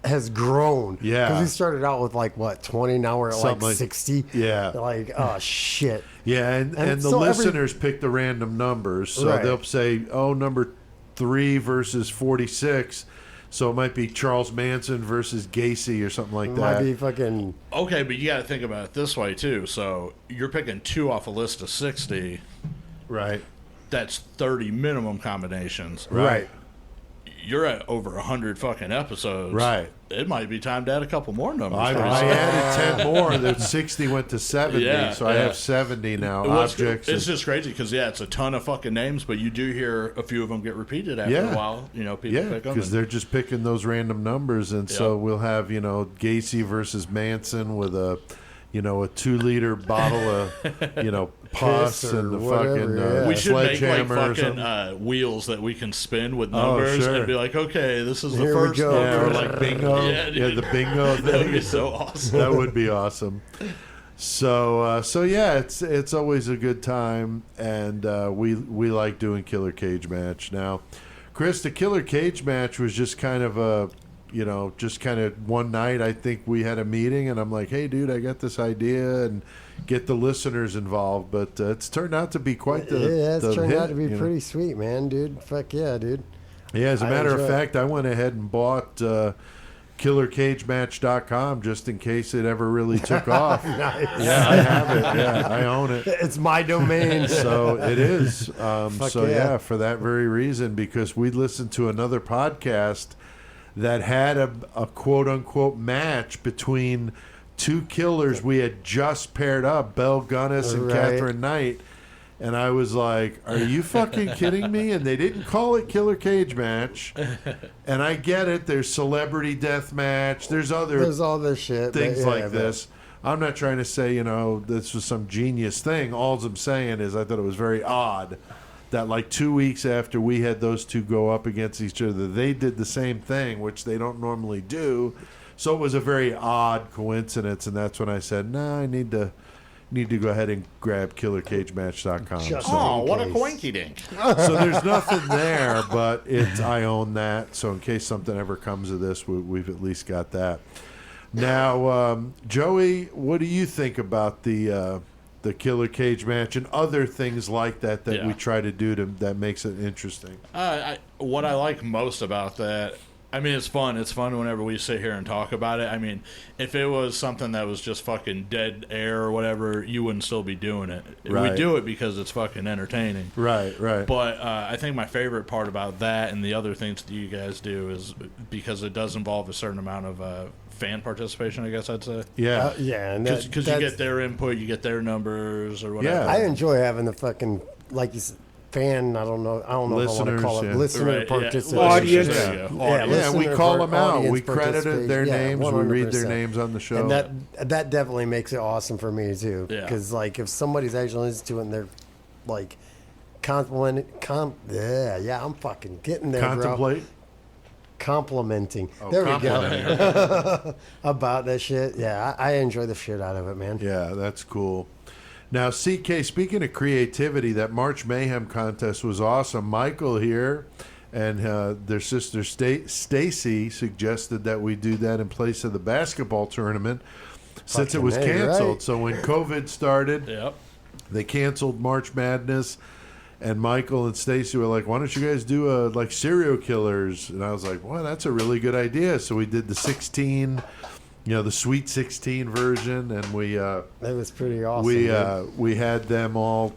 has grown. Yeah. Because we started out with like what 20, now we're at Something like like- 60. Yeah. Like oh shit. Yeah, and the so listeners pick the random numbers. So Right. they'll say, number 3 versus 46. So it might be Charles Manson versus Gacy or something like Might that. be fucking Okay, but you got to think about it this way too. So you're picking 2 off a list of 60. Right. That's 30 minimum combinations. right. You're at over 100 fucking episodes. Right. It might be time to add a couple more numbers. I added 10 more. The 60 went to 70, Yeah, so I yeah. have 70 now. Well, Objects. It's and- just crazy because it's a ton of fucking names, but you do hear a few of them get repeated after Yeah. a while. People yeah, pick them. because they're just picking those random numbers, and so we'll have Gacy versus Manson with a 2-liter bottle of pus Piss or and the whatever, fucking yeah. We should make like sledgehammer or fucking something. wheels that we can spin with numbers sure. and be like, okay, this is the Here we first go. Yeah, or number. like bingo. Yeah, dude. the bingo That would be thing. so awesome. That would be awesome. So yeah, it's always a good time, and we like doing Killer Cage match. Now, Chris, the Killer Cage match was just kind of a just kind of one night. I think we had a meeting, and I'm like, hey, dude, I got this idea, and get the listeners involved. But it's turned out to be quite the yeah, it's the turned hit, out to be you know? pretty sweet, man, dude. Fuck yeah, dude. Yeah, as a I matter of enjoy it. fact, I went ahead and bought KillerCageMatch.com just in case it ever really took off. Nice. Yeah, I have it. Yeah, I own it. It's my domain. So it is. Fuck So yeah. for that very reason, because we listened to another podcast that had a quote unquote match between 2 killers we had just paired up, Belle Gunnis and Right. Catherine Knight. And I was like, are you fucking kidding me? And they didn't call it Killer Cage Match. And I get it. There's Celebrity Death Match. There's other There's all this shit. things but, yeah, like this. I'm not trying to say, this was some genius thing. All I'm saying is I thought it was very odd that like 2 weeks after we had those 2 go up against each other, they did the same thing, which they don't normally do. So it was a very odd coincidence, and that's when I said, "No, I need to go ahead and grab KillerCageMatch.com." Just- So, Oh, what a case. coinky dink. so there's nothing there, but I own that. So in case something ever comes of this, we've at least got that. Now, Joey, what do you think about the Killer Cage match and other things like that Yeah. we try to do that makes it interesting? What I like most about that, I mean, it's fun. It's fun whenever we sit here and talk about it. I mean, if it was something that was just fucking dead air or whatever, you wouldn't still be doing it. Right. We do it because it's fucking entertaining. Right. But I think my favorite part about that and the other things that you guys do is because it does involve a certain amount of fan participation, I guess I'd say. Yeah. Yeah, and Because you that's- get their input, you get their numbers or whatever. Yeah. I enjoy having the fucking, like you said, fan. I don't know if I want to Listeners, call it yeah. listener Right, yeah. participation. Audience. There you go. Yeah, Audience. Yeah, we listener call for them out. audience We credited their participation. Yeah, names. We read their 100%. names on the show. And that definitely makes it awesome for me too. Yeah. Because like if somebody's actually listening to it and they're like complimenting, I'm fucking getting there, bro. Contemplate. Complimenting. Oh, There we complimenting. go. About that shit. Yeah, I enjoy the shit out of it, man. Yeah, that's cool. Now, CK, speaking of creativity, that March Mayhem contest was awesome. Michael here and their sister Stacy suggested that we do that in place of the basketball tournament since it Fucking was A, canceled. right. So when COVID started, Yep. they canceled March Madness. And Michael and Stacy were like, "Why don't you guys do like serial killers?" And I was like, "Well, that's a really good idea." So we did the 16, the Sweet 16 version, and we That was pretty awesome. dude. we had them all,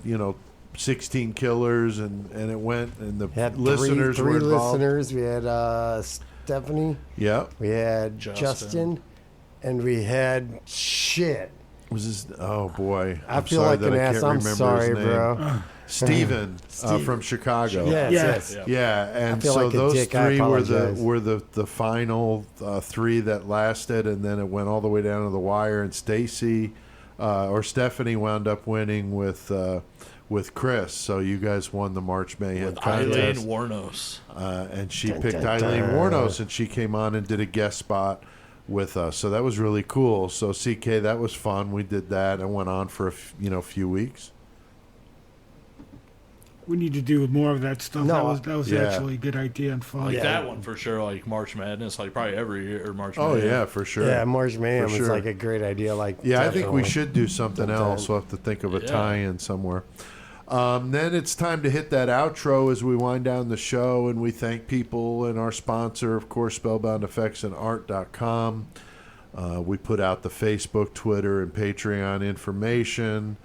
16 killers, and it went, and the Had listeners three were involved. listeners. We had Stephanie. Yeah, We had Justin, and we had shit. was this? Oh boy, I I'm feel sorry like that an I ass. can't I'm remember his sorry, name. bro. Steven Steve. from Chicago. Yes, Yeah. yes. Yeah. Yeah, and feel so like a those dick. I three apologize. were the final three that lasted, and then it went all the way down to the wire. And Stacy or Stephanie wound up winning with Chris. So you guys won the March Mayhem With Eileen contest, Warnos. and she Dun, picked dun, Eileen dun. Warnos, and she came on and did a guest spot with us. So that was really cool. So CK, that was fun. We did that and went on for a few weeks. We need to do more of that stuff. No, that was yeah. actually a good idea and fun. Like Yeah. that one for sure, like March Madness, like probably every year or March Oh Madness. yeah, for sure. Yeah, March Mayhem For is sure. like a great idea. Like, Yeah, I think we definitely. should do something Sometime. else. We'll have to think of a Yeah. tie-in somewhere. Then it's time to hit that outro as we wind down the show, and we thank people and our sponsor, of course, Spellbound Effects and Art.com. We put out the Facebook, Twitter, and Patreon information.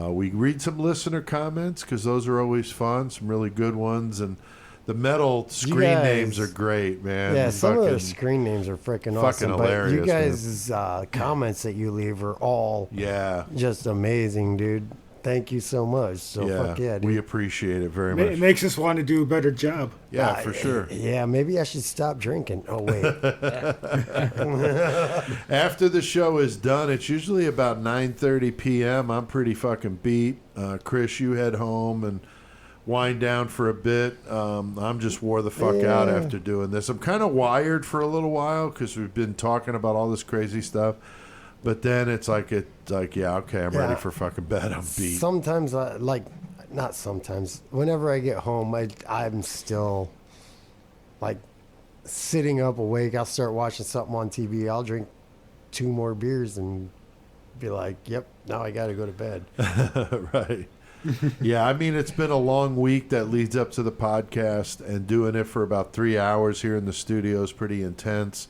We read some listener comments because those are always fun, some really good ones, and the metal screen guys- names are great, man. Yeah, some of Fucking- the screen names are freaking fucking awesome. hilarious, But you guys' comments that you leave are all Yeah, just amazing, dude. Thank you so much. So fuck yeah, dude. we appreciate it very It much. makes us want to do a better job. Yeah, for sure. Yeah, maybe I should stop drinking. Oh wait, After the show is done, it's usually about 9:30 p.m. I'm pretty fucking beat. Chris, you head home and wind down for a bit. I'm just wore the fuck out Yeah. after doing this. I'm kind of wired for a little while because we've been talking about all this crazy stuff. But then it's like, yeah, okay, I'm ready Yeah. for fucking bed. I'm beat. sometimes not sometimes. Whenever I get home, I'm still like sitting up awake. I'll start watching something on TV. I'll drink 2 more beers and be like, "Yep, now I got to go to bed." Right. Yeah, I mean, it's been a long week that leads up to the podcast, and doing it for about 3 hours here in the studio is pretty intense.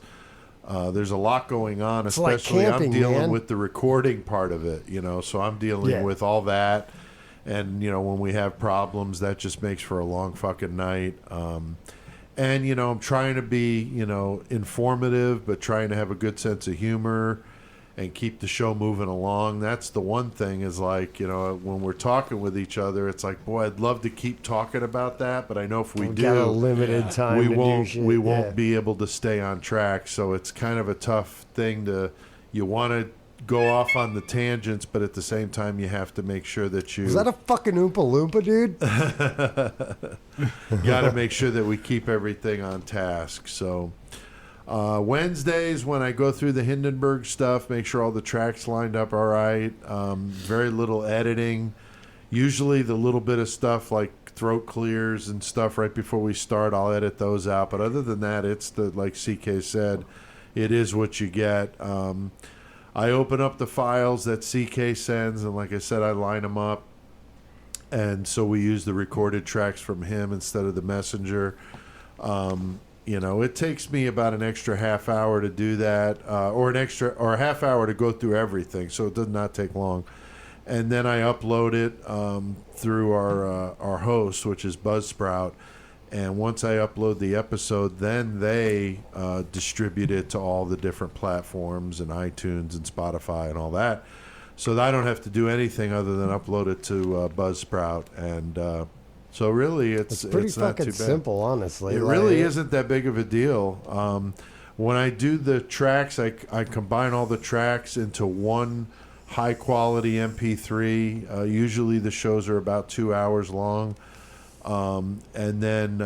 There's a lot going on, It's like especially camping, I'm dealing man. with the recording part of it, so I'm dealing Yeah. with all that. And, when we have problems, that just makes for a long fucking night. And, I'm trying to be, informative, but trying to have a good sense of humor and keep the show moving along. That's the one thing is like, when we're talking with each other, it's like, boy, I'd love to keep talking about that, but I know if we We've got a do, limited time. we to won't do shit. we won't Yeah. be able to stay on track. So it's kind of a tough thing you want to go off on the tangents, but at the same time you have to make sure that you Was that a fucking Oompa Loompa, dude? got to make sure that we keep everything on task. So Wednesdays, when I go through the Hindenburg stuff, make sure all the tracks lined up all right. Very little editing. Usually the little bit of stuff like throat clears and stuff right before we start, I'll edit those out. But other than that, it's like CK said, it is what you get. I open up the files that CK sends, and like I said, I line them up. And so we use the recorded tracks from him instead of the messenger. It takes me about an extra half hour to do that, or a half hour to go through everything. So it does not take long. And then I upload it through our host, which is Buzzsprout. And once I upload the episode, then they distribute it to all the different platforms and iTunes and Spotify and all that. So I don't have to do anything other than upload it to Buzzsprout. And so really, it's pretty it's not fucking too bad. simple, honestly. It really isn't that big of a deal. When I do the tracks, I combine all the tracks into one high-quality MP3. Usually the shows are about 2 hours long. And then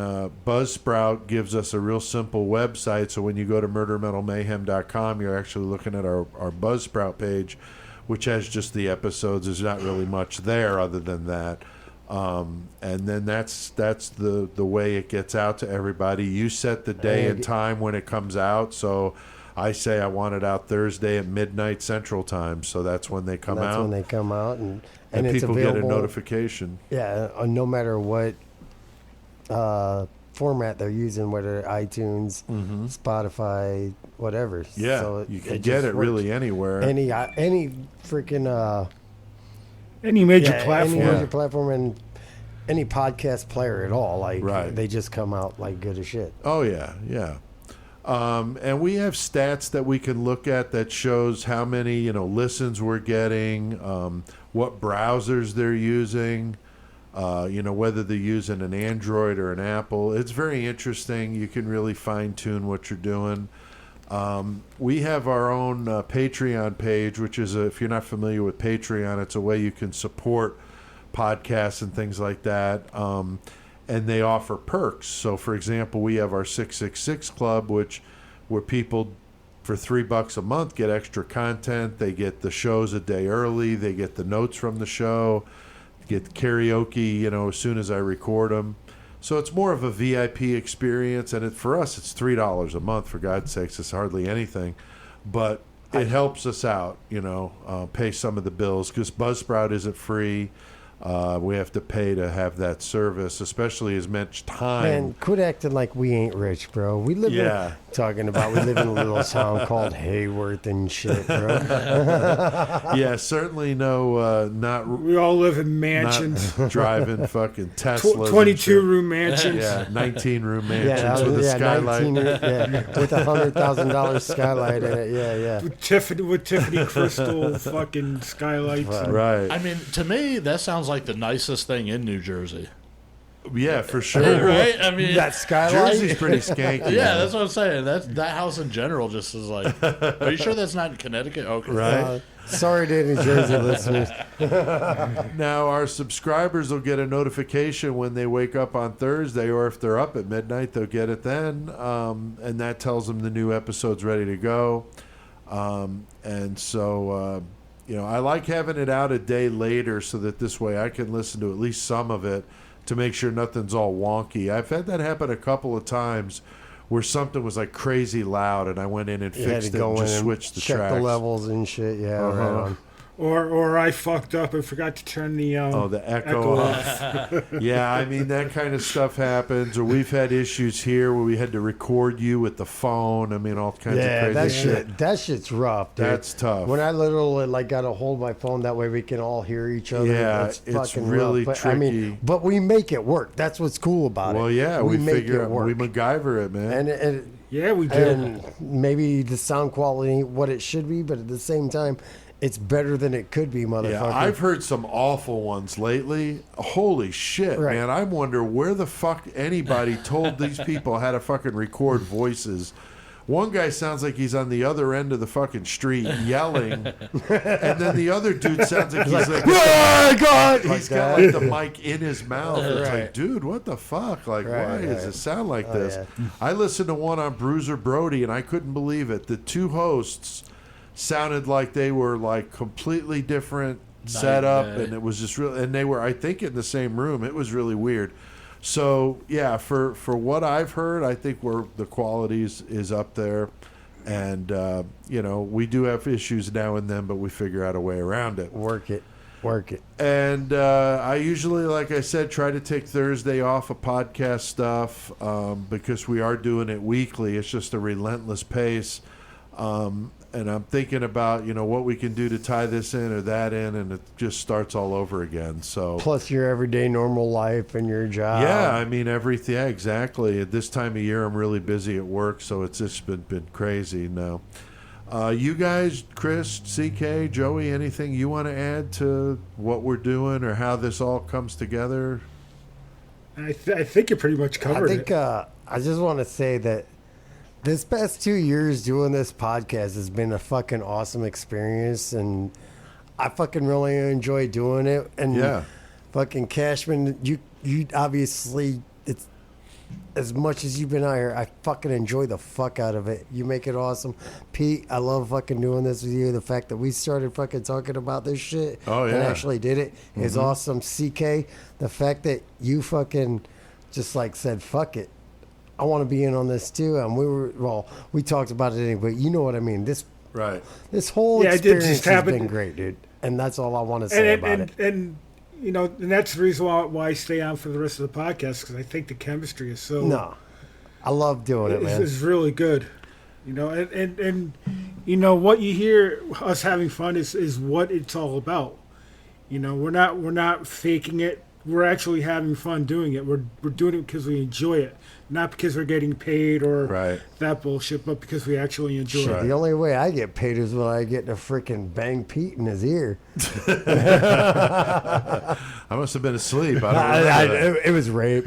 Buzzsprout gives us a real simple website. So when you go to murdermetalmayhem.com, you're actually looking at our Buzzsprout page, which has just the episodes. There's not really much there other than that. And then that's the way it gets out to everybody. You set the day and time when it comes out. So I say I want it out Thursday at midnight Central Time. So that's when they come out. That's when they come out, and and it's people available, get a notification. Yeah, no matter what format they're using, whether iTunes, Spotify, whatever. Yeah, so you can get it really anywhere. Any freaking Any major platform. any major platform, and any podcast player at all. Like Right. they just come out like good as shit. Oh yeah, yeah. And we have stats that we can look at that shows how many listens we're getting, what browsers they're using, whether they're using an Android or an Apple. It's very interesting. You can really fine tune what you're doing. We have our own Patreon page, which is if you're not familiar with Patreon, it's a way you can support podcasts and things like that. And they offer perks. So, for example, we have our 666 Club, where people for $3 a month get extra content. They get the shows a day early. They get the notes from the show. Get karaoke, as soon as I record them. So it's more of a VIP experience, and for us, it's $3 a month. For God's sakes, it's hardly anything, but it helps us out. Pay some of the bills because Buzzsprout isn't free. We have to pay to have that service, especially as much time. Man, quit acting like we ain't rich, bro. We live we live in a little town called Hayworth and shit, bro. Yeah, certainly no, not We all live in mansions. not driving fucking Teslas. 22-room mansions. Yeah, 19-room mansions with a skylight. With $100,000 skylight in it. Yeah. With Tiffany crystal fucking skylights. Right. I mean, to me, that sounds like the nicest thing in New Jersey. Yeah, for sure. Right? I mean, That skylight. Jersey's pretty skanky. yeah, that's what I'm saying. That house in general just is like. Are you sure that's not in Connecticut? Okay, Right. Sorry to New Jersey listeners. Now, our subscribers will get a notification when they wake up on Thursday, or if they're up at midnight, they'll get it then. And that tells them the new episode's ready to go. And so, I like having it out a day later so that this way I can listen to at least some of it to make sure nothing's all wonky. I've had that happen a couple of times where something was like crazy loud, and I went in and fixed it and just switched the check tracks. the levels and shit. Yeah, right on. Or I fucked up and forgot to turn the the echo off. Yeah, I mean, that kind of stuff happens. Or we've had issues here where we had to record you with the phone. I mean, all kinds of crazy shit. That shit's rough, dude. That's tough. When I literally got to hold my phone, that way we can all hear each other. Yeah, it's it's fucking really rough. But, tricky. but we make it work. That's what's cool about it. Well, yeah, we we make figure it out, work. we MacGyver it, man. And Yeah, we do. and maybe the sound quality ain't what it should be, but at the same time, it's better than it could be, motherfucker. Yeah, I've heard some awful ones lately. Holy shit, Right. man. I wonder where the fuck anybody told these people how to fucking record voices one guy sounds like he's on the other end of the fucking street yelling, and then the other dude sounds like he's like, oh God, he's got like the mic in his mouth. It's Right. like, dude, what the fuck? Like, Right, why does right. it sound like this? Yeah. I listened to one on Bruiser Brody, and I couldn't believe it. The two hosts sounded like they were like completely different setup, and it was just real. And they were, I think, in the same room. It was really weird. So yeah, for what I've heard, I think the quality is up there, and we do have issues now and then, but we figure out a way around it. Work it. And I usually, like I said, try to take Thursday off of podcast stuff because we are doing it weekly. It's just a relentless pace. And I'm thinking about, what we can do to tie this in or that in, and it just starts all over again. So Plus your everyday normal life and your job. yeah, I mean, everything. Yeah, exactly. At this time of year, I'm really busy at work, so it's just been crazy now. You guys, Chris, CK, Joey, anything you want to add to what we're doing or how this all comes together? I think you pretty much covered it. I just want to say that this past 2 years doing this podcast has been a fucking awesome experience, and I fucking really enjoy doing it. And Yeah. fucking Cashman, you obviously, it's as much as you've been out here, I fucking enjoy the fuck out of it. You make it awesome. Pete, I love fucking doing this with you. The fact that we started fucking talking about this shit Oh, and yeah. actually did it is awesome. CK, the fact that you fucking just like said, fuck it. I want to be in on this too. And we talked about it anyway. You know what I mean? This whole Yeah, it did experience just has happen. been great, dude. And that's all I want to say about it. And that's the reason why I stay on for the rest of the podcast, because I think the chemistry is so. No, I love doing it, man. It's really good. And what you hear us having fun is what it's all about. We're not faking it. We're actually having fun doing it. We're doing it because we enjoy it, not because we're getting paid or that bullshit, but because we actually enjoy Shit, it. the only way I get paid is when I get to freaking bang Pete in his ear. I must have been asleep. I don't remember that. It was rape.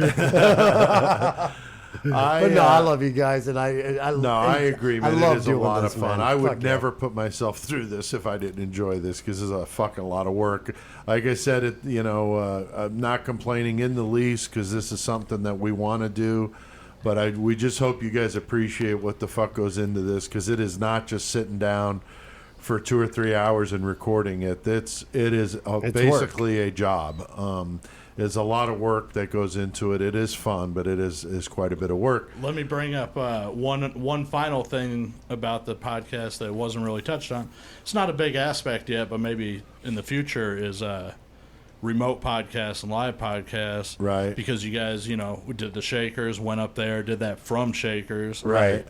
But no, I love you guys, and I agree, man. I love It is a doing lot this, of fun. man. I would Fuck yeah. never put myself through this if I didn't enjoy this, because it's a fucking lot of work. Like I said, I'm not complaining in the least, because this is something that we want to do. But we just hope you guys appreciate what the fuck goes into this, because it is not just sitting down for 2 or 3 hours and recording it. It is basically a job. There's a lot of work that goes into it. It is fun, but it is quite a bit of work. Let me bring up one final thing about the podcast that wasn't really touched on. It's not a big aspect yet, but maybe in the future is remote podcasts and live podcasts. Right. Because you guys, we did the Shakers, went up there, did that from Shakers. Right.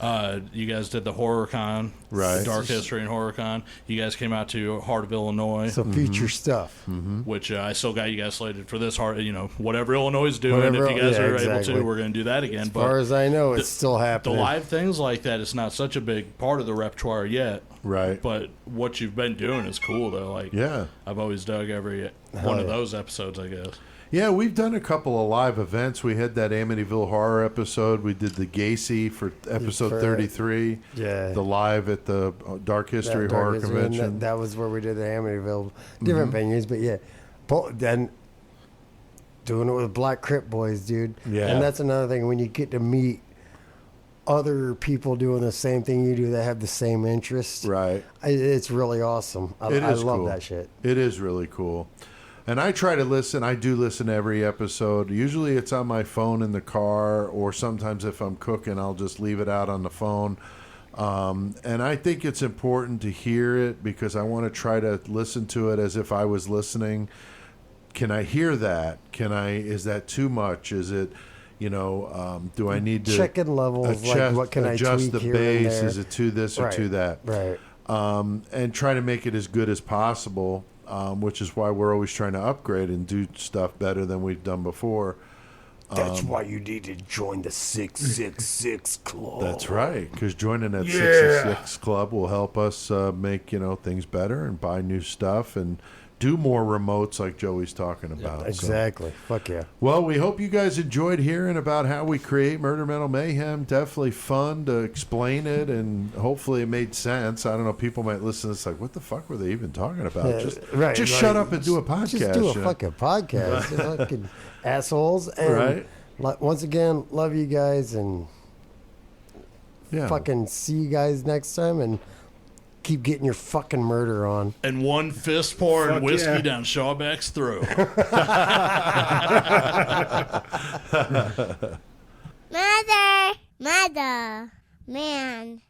You guys did the HorrorCon. Right. Dark History and HorrorCon. You guys came out to Heart of Illinois. So future stuff. Which I still got you guys slated for this whatever Illinois is doing. Whatever- if you guys yeah, are exactly. able to, we're going to do that again. As far as I know, it's still happening. The live things like that, it's not such a big part of the repertoire yet. Right. But what you've been doing is cool, though. Like, Yeah. I've always dug every one of those episodes, I guess. Yeah, we've done a couple of live events. We had that Amityville Horror episode. We did the Gacy for episode 33. Yeah. The live at the Dark History That Dark Horror History, and Convention. That was where we did the Amityville, different venues, but yeah. Then doing it with Black Crypt Boys, dude. Yeah. And that's another thing, when you get to meet other people doing the same thing you do that have the same interest. Right. It's really awesome. I is love cool. that shit. It is really cool. And I try to listen. I do listen to every episode. Usually it's on my phone in the car, or sometimes if I'm cooking, I'll just leave it out on the phone. And I think it's important to hear it, because I want to try to listen to it as if I was listening. Can I hear that? Is that too much? Is it, do I need to Checking levels, like what can I adjust tweak the here and bass? there? Is it to this or to that? Right. And try to make it as good as possible, which is why we're always trying to upgrade and do stuff better than we've done before. That's why you need to join the 666 Club. That's right, because joining that 666 Club will help us make things better and buy new stuff and do more remotes like Joey's talking about. Exactly. Fuck yeah. Well, we hope you guys enjoyed hearing about how we create Murder Metal Mayhem. Definitely fun to explain it, and hopefully it made sense. I don't know. People might listen to this like, what the fuck were they even talking about? Yeah, just shut up and do a podcast. Just do a fucking podcast. You fucking assholes. And once again, love you guys, and fucking see you guys next time, and keep getting your fucking murder on. And one fist pouring Fuck whiskey yeah. down Shawback's throat. Mother, man.